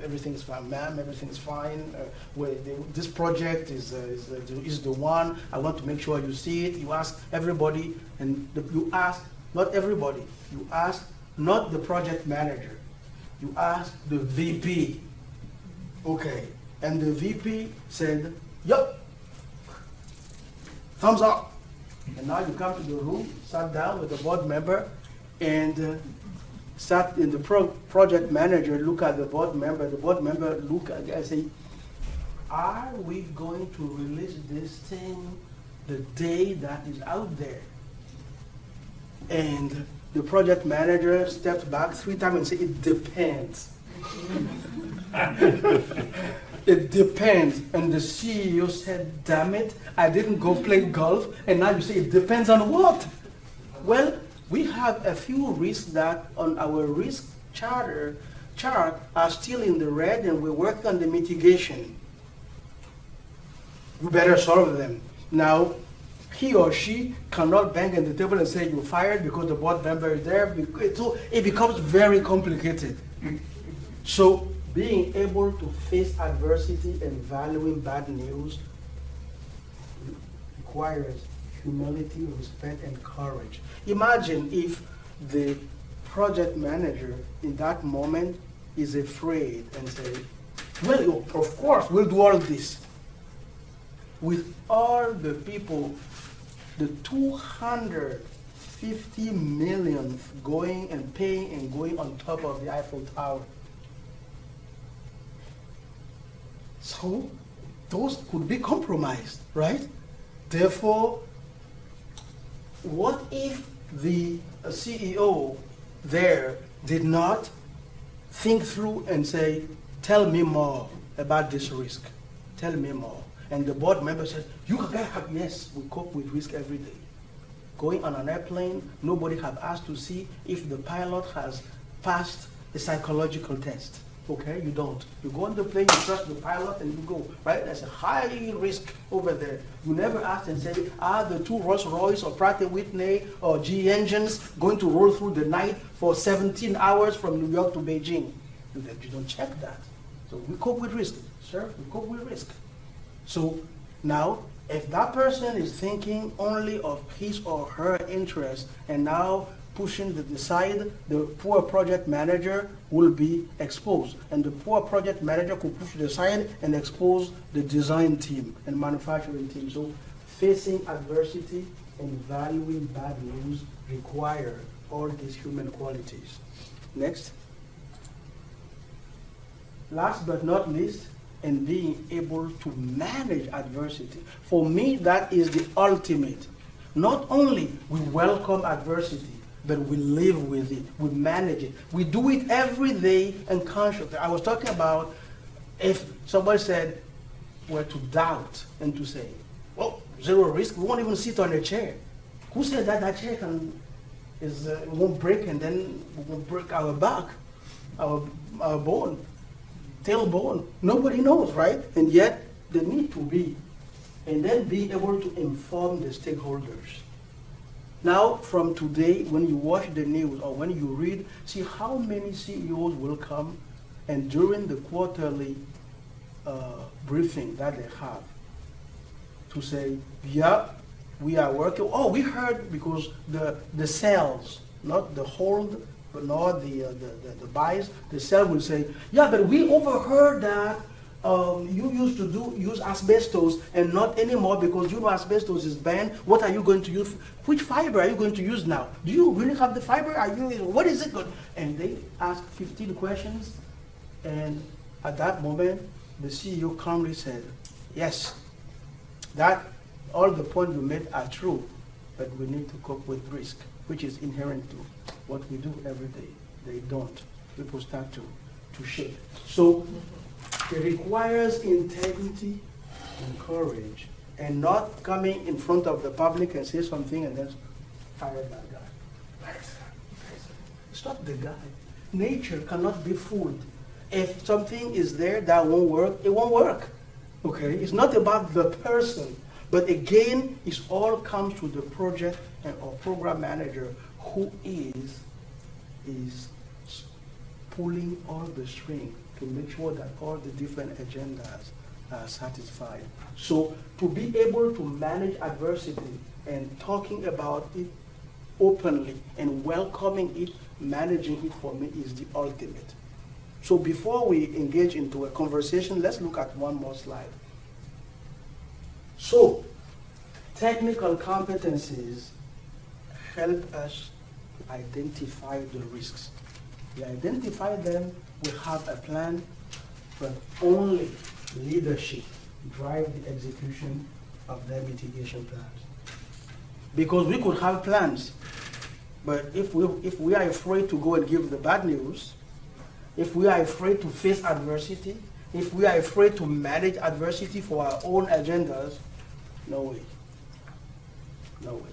everything's fine, ma'am, everything's fine. This project is the one. I want to make sure you see it. You ask everybody, and you ask not everybody. You ask not the project manager. You ask the VP. Okay, and the VP said, yup, thumbs up. And now you come to the room, sat down with the board member, and sat in the project manager, look at the board member look at it and say, are we going to release this thing the day that is out there? And the project manager stepped back 3 times and said, it depends. It depends. And the CEO said, damn it, I didn't go play golf, and now you say it depends on what? Well, we have a few risks that on our risk chart are still in the red, and we're working on the mitigation. We better solve them. Now, he or she cannot bang on the table and say you're fired because the board member is there. So it becomes very complicated. So being able to face adversity and valuing bad news requires humility, respect, and courage. Imagine if the project manager in that moment is afraid and say, well, of course, we'll do all this. With all the people, the 250 million going and paying and going on top of the Eiffel Tower. So those could be compromised, right? Therefore, what if the CEO there did not think through and say, tell me more about this risk. Tell me more. And the board member said, you guys have, yes, we cope with risk every day. Going on an airplane, nobody have asked to see if the pilot has passed a psychological test. Okay, you don't. You go on the plane, you trust the pilot, and you go, right? There's a high risk over there. You never ask and say, are the two Rolls-Royce or Pratt & Whitney or GE engines going to roll through the night for 17 hours from New York to Beijing? You don't check that. So we cope with risk, sir, we cope with risk. So now, if that person is thinking only of his or her interest and now pushing to the side, the poor project manager will be exposed. And the poor project manager could push to the side and expose the design team and manufacturing team. So facing adversity and valuing bad news require all these human qualities. Next. Last but not least, and being able to manage adversity. For me, that is the ultimate. Not only we welcome adversity, but we live with it, we manage it. We do it every day and consciously. I was talking about if somebody said, were to doubt and to say, well, zero risk, we won't even sit on a chair. Who said that that chair won't break and then we won't break our back, our bone? Tailbone. Nobody knows, right? And yet, they need to be. And then be able to inform the stakeholders. Now, from today, when you watch the news or when you read, see how many CEOs will come and during the quarterly briefing that they have to say, yeah, we are working. Oh, we heard because the sales, not the hold, but not the buys, the seller will say, yeah, but we overheard that you used to use asbestos and not anymore because you know asbestos is banned. What are you going to use? Which fiber are you going to use now? Do you really have the fiber? What is it good? And they ask 15 questions, and at that moment, the CEO calmly said, yes, that all the points you made are true, but we need to cope with risk, which is inherent to what we do every day. They don't. People start to shake. So it requires integrity and courage, and not coming in front of the public and say something and then fire that guy. Stop the guy. Nature cannot be fooled. If something is there that won't work, it won't work. Okay? It's not about the person, but again, it all comes to the project or program manager who is pulling all the string to make sure that all the different agendas are satisfied. So to be able to manage adversity and talking about it openly and welcoming it, managing it for me is the ultimate. So before we engage into a conversation, let's look at one more slide. So technical competencies help us identify the risks. We identify them, we have a plan, but only leadership drive the execution of their mitigation plans. Because we could have plans, but if we are afraid to go and give the bad news, if we are afraid to face adversity, if we are afraid to manage adversity for our own agendas, no way. No way.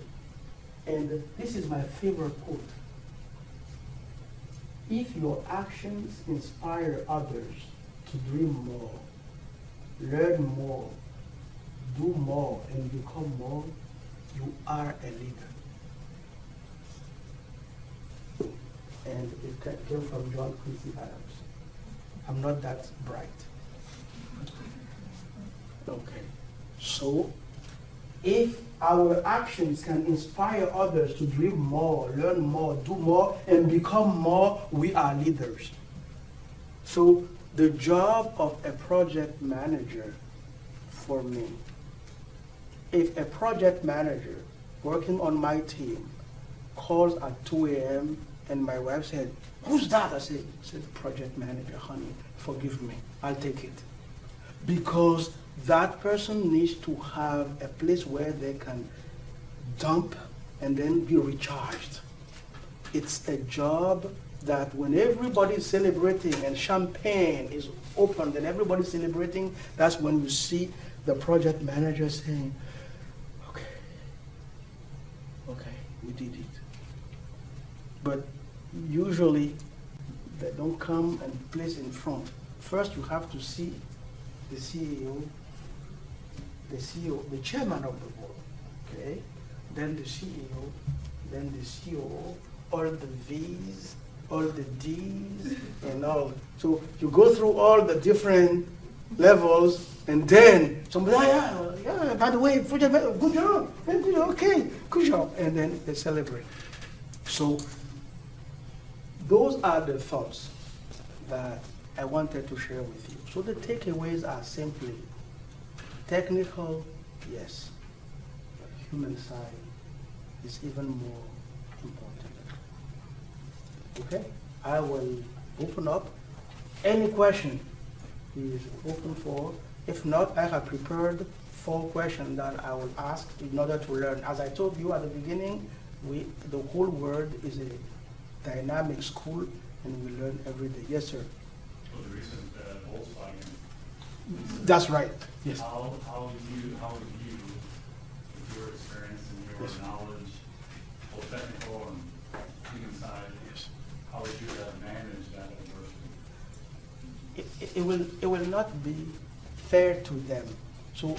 And this is my favorite quote. If your actions inspire others to dream more, learn more, do more, and become more, you are a leader. And it came from John Quincy Adams. I'm not that bright. Okay. So, if our actions can inspire others to dream more, learn more, do more, and become more, we are leaders. So the job of a project manager for me, if a project manager working on my team calls at 2 a.m. and my wife said, "Who's that?" I said, "Project manager, honey, forgive me, I'll take it." Because that person needs to have a place where they can dump and then be recharged. It's a job that when everybody's celebrating and champagne is opened and everybody's celebrating, that's when you see the project manager saying, okay, we did it. But usually they don't come and place in front. First you have to see the CEO, the chairman of the board, okay? Then the CEO, then the COO, all the V's, all the D's, and all. So you go through all the different levels, and then somebody, yeah, by the way, good job, okay, good job, and then they celebrate. So those are the thoughts that I wanted to share with you. So the takeaways are simply technical, yes, but human side is even more important. Okay, I will open up. Any question is open for. If not, I have prepared 4 questions that I will ask in order to learn. As I told you at the beginning, the whole world is a dynamic school, and we learn every day. Yes, sir.
So the recent Volkswagen.
That's right. Yes.
How would you, with your experience and your
Yes.
knowledge, both technical and human side,
Yes.
how would you have managed that adversity?
It will not be fair to them. So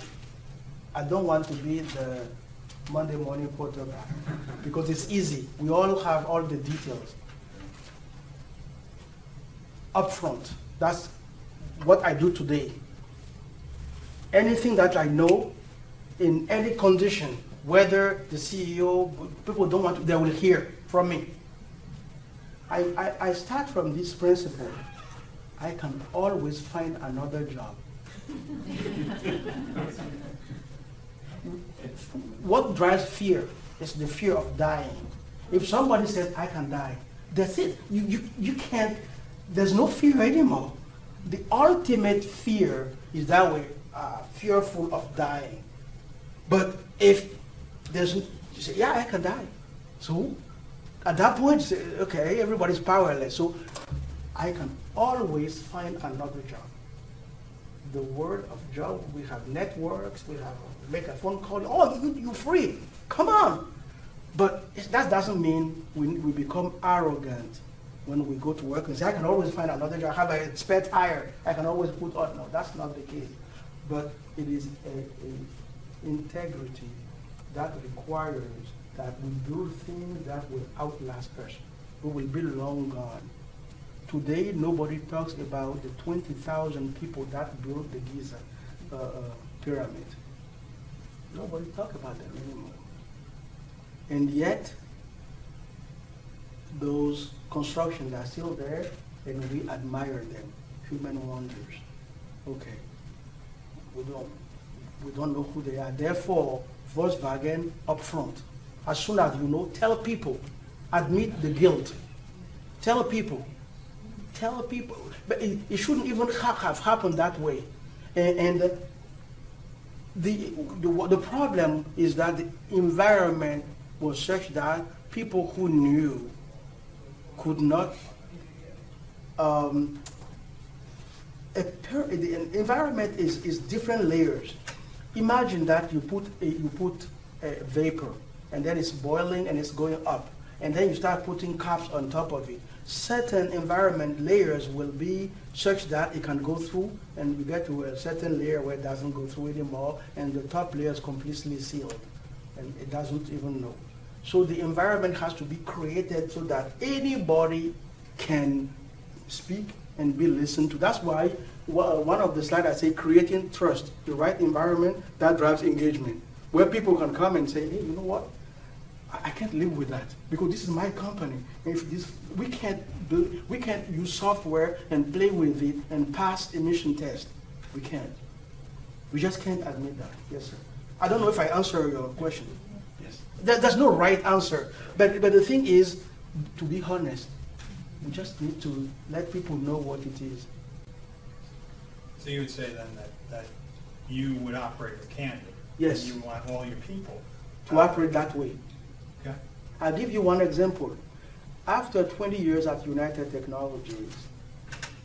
I don't want to be the Monday morning quarterback because it's easy. We all have all the details up front. That's what I do today. Anything that I know in any condition, whether the CEO, people don't want to, they will hear from me. I start from this principle. I can always find another job. What drives fear is the fear of dying. If somebody says, I can die, that's it. You can't, there's no fear anymore. The ultimate fear is that we're fearful of dying. But if you say, yeah, I can die. So at that point, you say, okay, everybody's powerless. So I can always find another job. The word of job, we have networks, we have make a phone call, oh, you're free, come on. But that doesn't mean we become arrogant when we go to work and say, I can always find another job, I have a spare tire, I can always put on. No, that's not the case. But it is a integrity that requires that we do things that will outlast us. We will be long gone. Today, nobody talks about the 20,000 people that built the Giza pyramid. Nobody talks about them anymore. And yet, those constructions are still there, and we admire them. Human wonders. Okay, we don't know who they are. Therefore, Volkswagen up front. As soon as you know, tell people, admit the guilt. Tell people. But it shouldn't even have happened that way. And the problem is that the environment was such that people who knew could not. The environment is different layers. Imagine that you put a vapor, and then it's boiling and it's going up, and then you start putting caps on top of it. Certain environment layers will be such that it can go through, and you get to a certain layer where it doesn't go through anymore, and the top layer is completely sealed, and it doesn't even know. So the environment has to be created so that anybody can speak and be listened to. That's why one of the slides I say creating trust, the right environment that drives engagement. where people can come and say, hey, you know what? I can't live with that because this is my company. If this, we can't use software and play with it and pass emission tests. We can't. We just can't admit that. Yes, sir. I don't know if I answer your question. Yes. There's no right answer. But the thing is, to be honest, we just need to let people know what it is.
So you would say then that you would operate with candor?
Yes.
And you want all your people
To operate that way.
Okay.
I'll give you one example. After 20 years at United Technologies,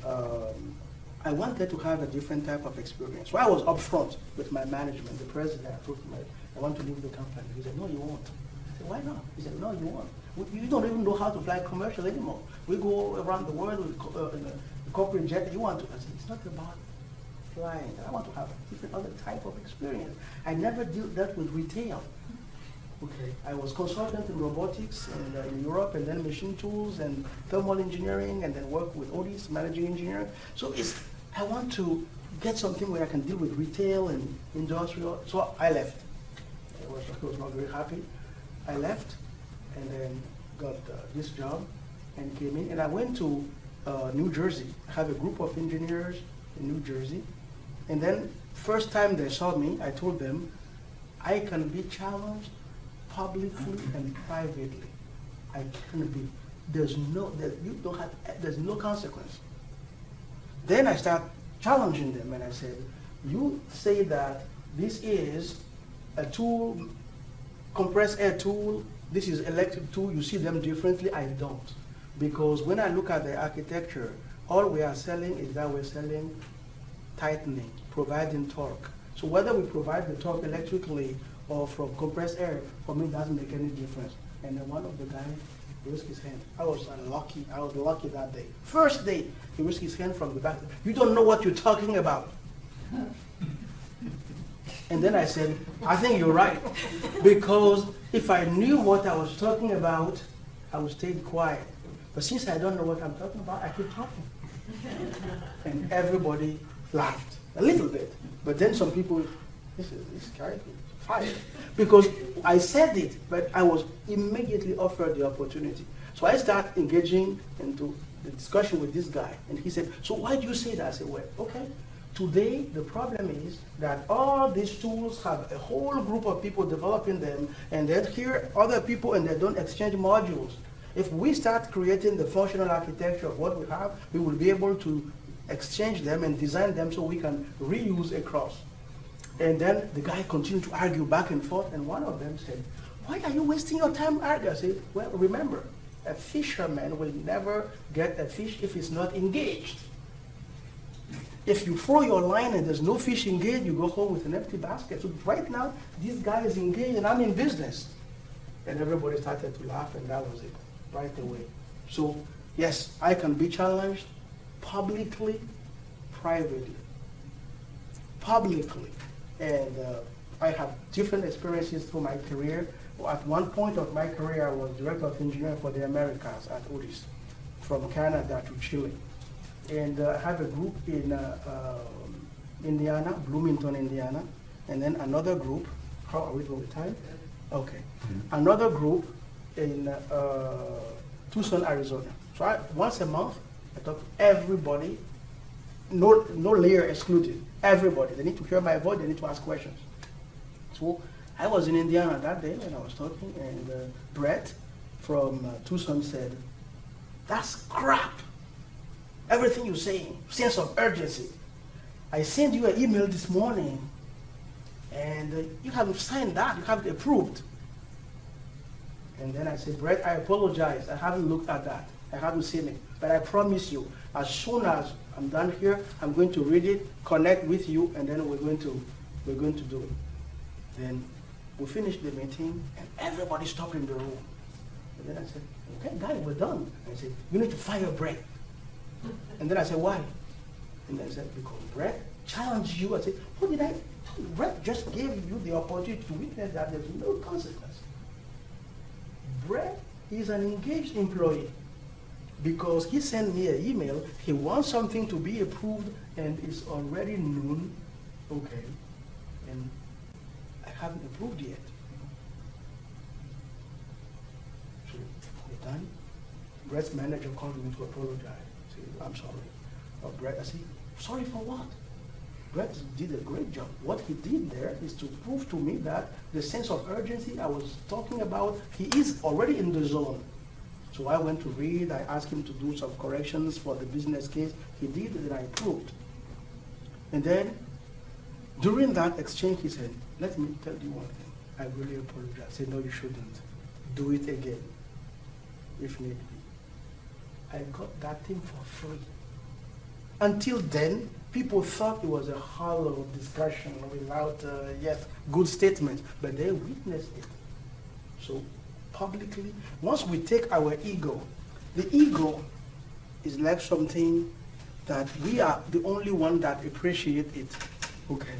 I wanted to have a different type of experience. So I was upfront with my management, the president. I told him, I want to leave the company. He said, no, you won't. I said, why not? He said, no, you won't. You don't even know how to fly commercial anymore. We go around the world with the corporate jet. You want to? I said, it's not about flying. I want to have a different other type of experience. I never dealt with retail. Okay, I was consultant in robotics in Europe, and then machine tools and thermal engineering, and then work with Otis, managing engineering. So I want to get something where I can deal with retail and industrial. So I left. I was not very happy. I left, and then got this job, and came in, and I went to New Jersey. I have a group of engineers in New Jersey, and then first time they saw me, I told them, I can be challenged publicly and privately. I can be. There's no consequence. Then I start challenging them, and I said, you say that this is a tool, compressed air tool, this is electric tool, you see them differently. I don't. Because when I look at the architecture, all we are selling is that we're selling tightening, providing torque. So whether we provide the torque electrically or from compressed air, for me, doesn't make any difference. And then one of the guys risked his hand. I was lucky that day. First day, he risked his hand from the back. You don't know what you're talking about. And then I said, I think you're right. Because if I knew what I was talking about, I would stay quiet. But since I don't know what I'm talking about, I keep talking. And everybody laughed a little bit. But then some people, this guy fired. Because I said it, but I was immediately offered the opportunity. So I started engaging into the discussion with this guy. And he said, so why do you say that? I said, well, okay. Today, the problem is that all these tools have a whole group of people developing them, and then here other people, and they don't exchange modules. If we start creating the functional architecture of what we have, we will be able to exchange them and design them so we can reuse across. And then the guy continued to argue back and forth, and one of them said, why are you wasting your time arguing? I said, well, remember, a fisherman will never get a fish if he's not engaged. If you throw your line and there's no fish engaged, you go home with an empty basket. So right now, this guy is engaged and I'm in business. And everybody started to laugh, and that was it, right away. So yes, I can be challenged publicly, privately. Publicly. And I have different experiences through my career. At one point of my career, I was director of engineering for the Americas at Otis, from Canada to Chile. And I have a group in Indiana, Bloomington, Indiana, and then another group. How are we doing with time? Okay. Another group in Tucson, Arizona. So once a month, I talk to everybody, no layer excluded. Everybody. They need to hear my voice. They need to ask questions. So I was in Indiana that day, and I was talking, and Brett from Tucson said, "That's crap. Everything you're saying, sense of urgency. I sent you an email this morning, and you haven't signed that. You haven't approved." And then I said, "Brett, I apologize. I haven't looked at that. I haven't seen it. But I promise you, as soon as I'm done here, I'm going to read it, connect with you, and then we're going to do it." Then we finished the meeting, and everybody stopped in the room. And then I said, "Okay, guys, we're done." And I said, "You need to fire Brett." And then I said, "Why?" And then I said, "Because Brett challenged you." I said, "What did I? Brett just gave you the opportunity to witness that there's no consequence." Brett is an engaged employee because he sent me an email. He wants something to be approved, and it's already noon. Okay. And I haven't improved yet. So we're done. Brett's manager called me to apologize. Say, I'm sorry. Brett, I said, sorry for what? Brett did a great job. What he did there is to prove to me that the sense of urgency I was talking about, he is already in the zone. So I went to read, I asked him to do some corrections for the business case. He did, and I improved. And then, during that exchange, he said, let me tell you one thing. I really apologize. I said, no, you shouldn't. Do it again, if need be. I got that thing for free. Until then, people thought it was a hollow discussion without, yes, good statements, but they witnessed it. So publicly, once we take our ego, the ego is like something that we are the only one that appreciate it. Okay.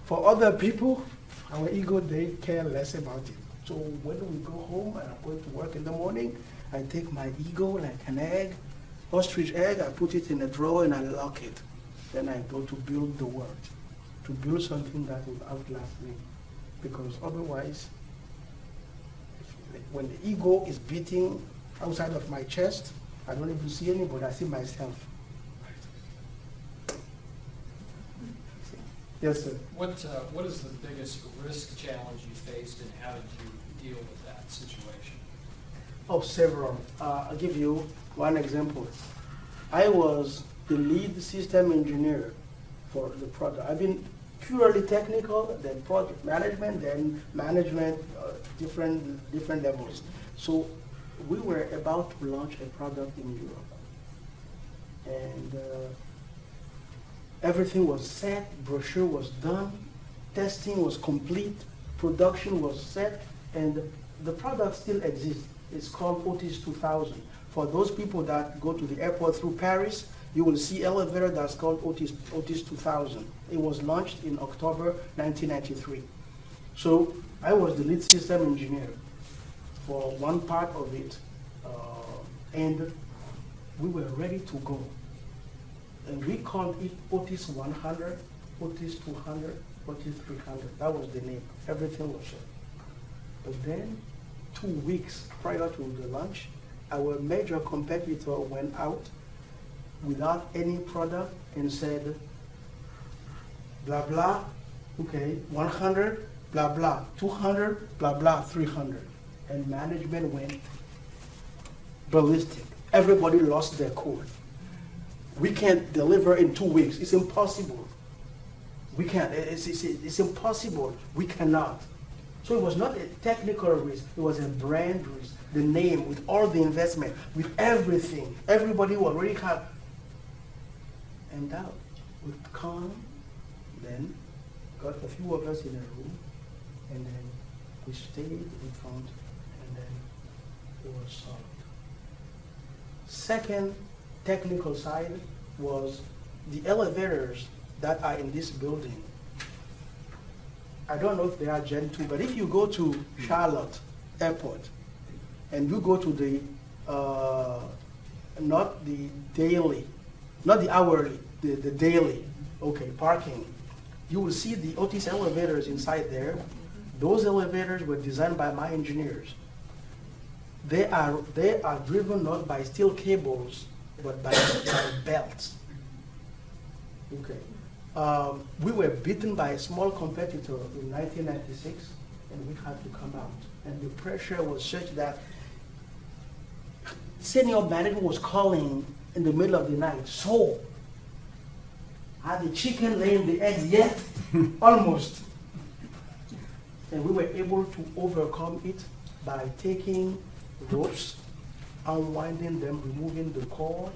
For other people, our ego, they care less about it. So when we go home and I'm going to work in the morning, I take my ego like an egg, ostrich egg, I put it in a drawer and I lock it. Then I go to build the world, to build something that will outlast me. Because otherwise, when the ego is beating outside of my chest, I don't even see anybody, I see myself. Yes, sir.
What is the biggest risk challenge you faced, and how did you deal with that situation?
Oh, several. I'll give you one example. I was the lead system engineer for the product. I've been purely technical, then project management, then management, different levels. So we were about to launch a product in Europe. And everything was set, brochure was done, testing was complete, production was set, and the product still exists. It's called Otis 2000. For those people that go to the airport through Paris, you will see elevator that's called Otis 2000. It was launched in October 1993. So I was the lead system engineer for one part of it, and we were ready to go. And we called it Otis 100, Otis 200, Otis 300. That was the name. Everything was set. But then, 2 weeks prior to the launch, our major competitor went out without any product and said, blah, blah, okay, 100, blah, blah, 200, blah, blah, 300. And management went ballistic. Everybody lost their cool. We can't deliver in 2 weeks. It's impossible. We can't. It's impossible. We cannot. So it was not a technical risk. It was a brand risk. The name, with all the investment, with everything. Everybody will already have. And that, with calm, then got a few of us in a room, and then we stayed in front, and then it was solved. Second technical side was the elevators that are in this building. I don't know if they are Gen 2, but if you go to Charlotte Airport and you go to the, not the daily, not the hourly, the daily, okay, parking, you will see the Otis elevators inside there. Those elevators were designed by my engineers. They are driven not by steel cables, but by belts. Okay. We were beaten by a small competitor in 1996, and we had to come out. And the pressure was such that senior management was calling in the middle of the night. So, are the chicken laying the eggs yet? Almost. And we were able to overcome it by taking ropes, unwinding them, removing the cord,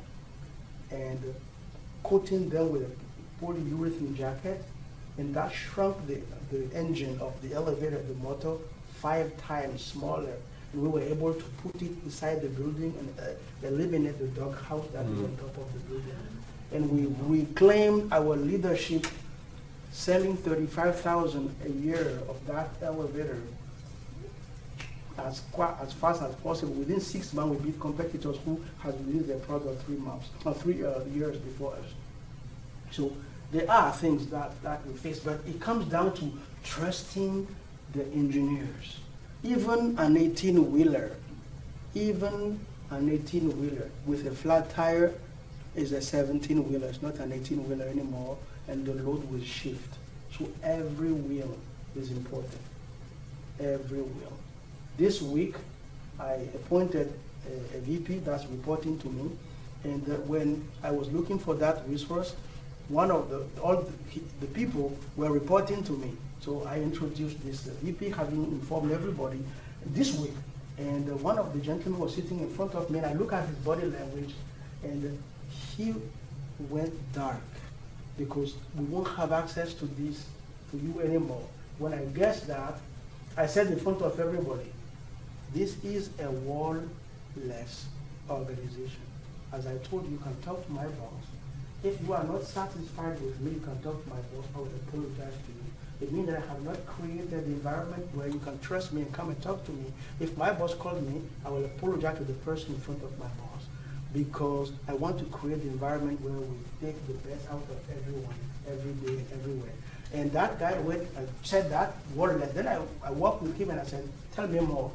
and coating them with a polyurethane jacket, and that shrunk the engine of the elevator, the motor, 5 times smaller. And we were able to put it inside the building and eliminate the doghouse that was on top of the building. And we claimed our leadership, selling 35,000 a year of that elevator as fast as possible. Within 6 months, we beat competitors who had released their product 3 years before us. So there are things that we face, but it comes down to trusting the engineers. Even an 18-wheeler, with a flat tire is a 17-wheeler. It's not an 18-wheeler anymore, and the load will shift. So every wheel is important. Every wheel. This week, I appointed a VP that's reporting to me, and when I was looking for that resource, all the people were reporting to me. So I introduced this VP, having informed everybody this week. And one of the gentlemen was sitting in front of me, and I look at his body language, and he went dark because we won't have access to this, to you anymore. When I guessed that, I said in front of everybody, this is a wall-less organization. As I told you, you can talk to my boss. If you are not satisfied with me, you can talk to my boss. I will apologize to you. It means that I have not created the environment where you can trust me and come and talk to me. If my boss called me, I will apologize to the person in front of my boss, because I want to create the environment where we take the best out of everyone, every day, everywhere. And that guy went and said that word. Then I walked with him and I said, tell me more.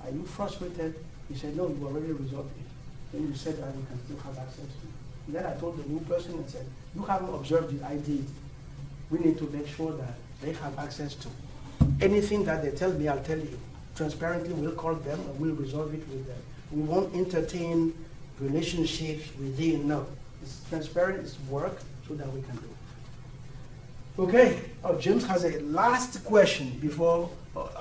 Are you frustrated? He said, no, you already resolved it. Then you said that we can still have access to it. And then I told the new person and said, you haven't observed it, I did. We need to make sure that they have access to anything that they tell me, I'll tell you. Transparently, we'll call them and we'll resolve it with them. We won't entertain relationships within, no. It's transparent, it's work, so that we can do it. Okay, James has a last question before,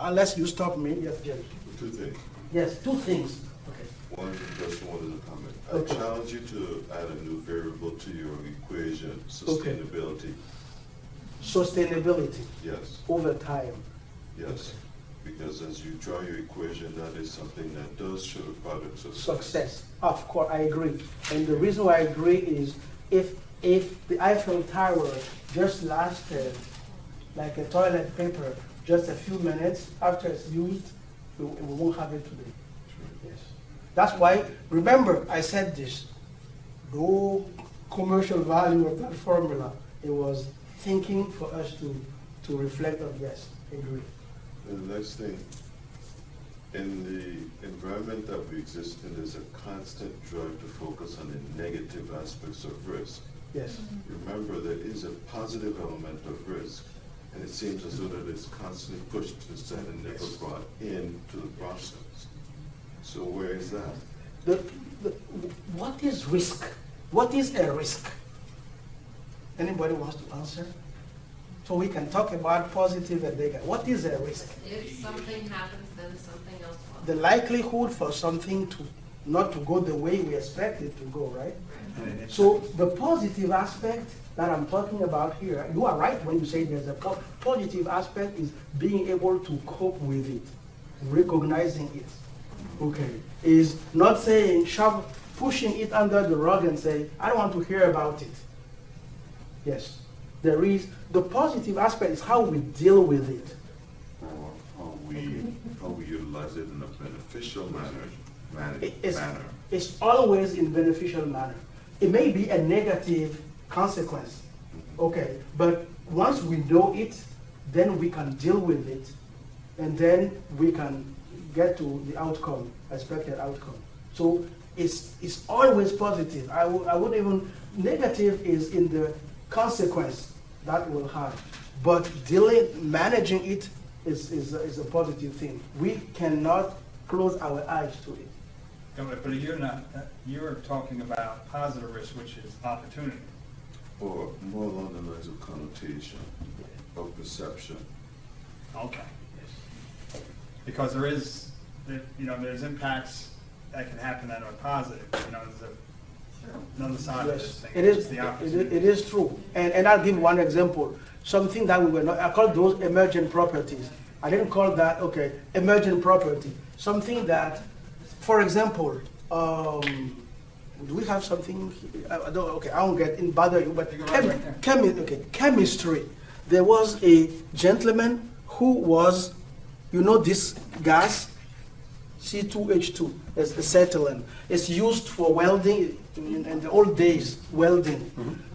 unless you stop me. Yes, James.
Two things.
Yes, two things. Okay.
One is a question, one is a comment.
Okay.
I challenge you to add a new variable to your equation, sustainability.
Sustainability
Yes,
over time.
yes. Because as you draw your equation, that is something that does show the product
Success. Of course, I agree. And the reason why I agree is if the Eiffel Tower just lasted like a toilet paper, just a few minutes after it's used, we won't have it today. Yes. That's why, remember, I said this, no commercial value of that formula. It was thinking for us to reflect on, yes, agree.
The next thing, in the environment that we exist in, there's a constant drive to focus on the negative aspects of risk.
Yes.
Remember, there is a positive element of risk, and it seems as though that it's constantly pushed to the side and never brought into the process. So where is that?
What is risk? What is a risk? Anybody wants to answer? So we can talk about positive and negative. What is a risk?
If something happens, then something else will.
The likelihood for something to not to go the way we expect it to go, right? So the positive aspect that I'm talking about here, you are right when you say there's a positive aspect is being able to cope with it, recognizing it. Okay, is not saying pushing it under the rug and say, I don't want to hear about it. Yes, there is, the positive aspect is how we deal with it.
Or how we utilize it in a beneficial manner.
It's always in beneficial manner. It may be a negative consequence, okay, but once we know it, then we can deal with it, and then we can get to the outcome, expected outcome. So it's always positive. I would even, negative is in the consequence that will have, but managing it is a positive thing. We cannot close our eyes to it.
No, but you're talking about positive risk, which is opportunity.
Or more along the lines of connotation, of perception.
Okay. Because there's impacts that can happen that are positive, there's another side of this thing.
It
which
is,
the opportunity.
it is true. And I'll give one example. Something that we were not, I call those emergent properties. I didn't call that, okay, emergent property. Something that, for example, do we have something? I won't get in bother you, but chemistry. There was a gentleman who was, this gas, C2H2, it's acetylene. It's used for welding, in the old days, welding.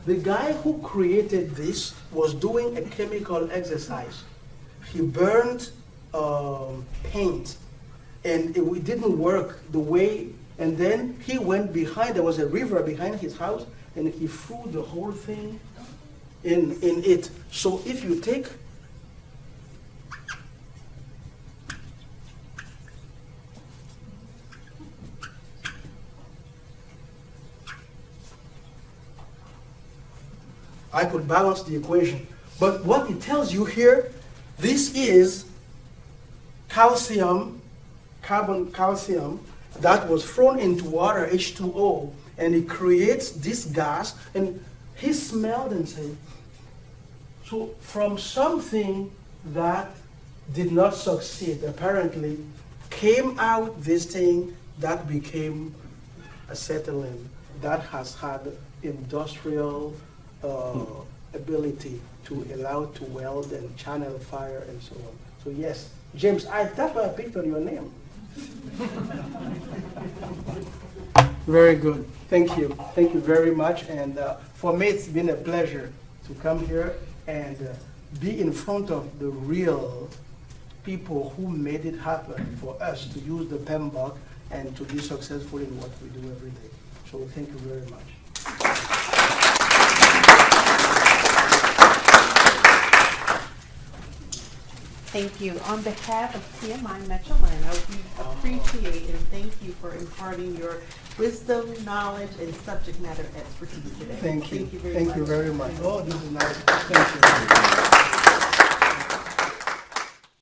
The guy who created this was doing a chemical exercise. He burned paint, and it didn't work the way, and then he went behind, there was a river behind his house, and he threw the whole thing in it. So if you take I could balance the equation. But what it tells you here, this is calcium, calcium, that was thrown into water, H2O, and it creates this gas, and he smelled and said, so from something that did not succeed, apparently, came out this thing that became acetylene, that has had industrial ability to allow to weld and channel fire and so on. So yes, James, that's why I picked on your name. Very good. Thank you. Thank you very much. And for me, it's been a pleasure to come here and be in front of the real people who made it happen for us to use the PMBOK and to be successful in what we do every day. So thank you very much.
Thank you. On behalf of PMI-Metrolina, we appreciate and thank you for imparting your wisdom, knowledge, and subject matter expertise today.
Thank you.
Thank you very
Thank
much.
you very much. Oh, this is nice. Thank you.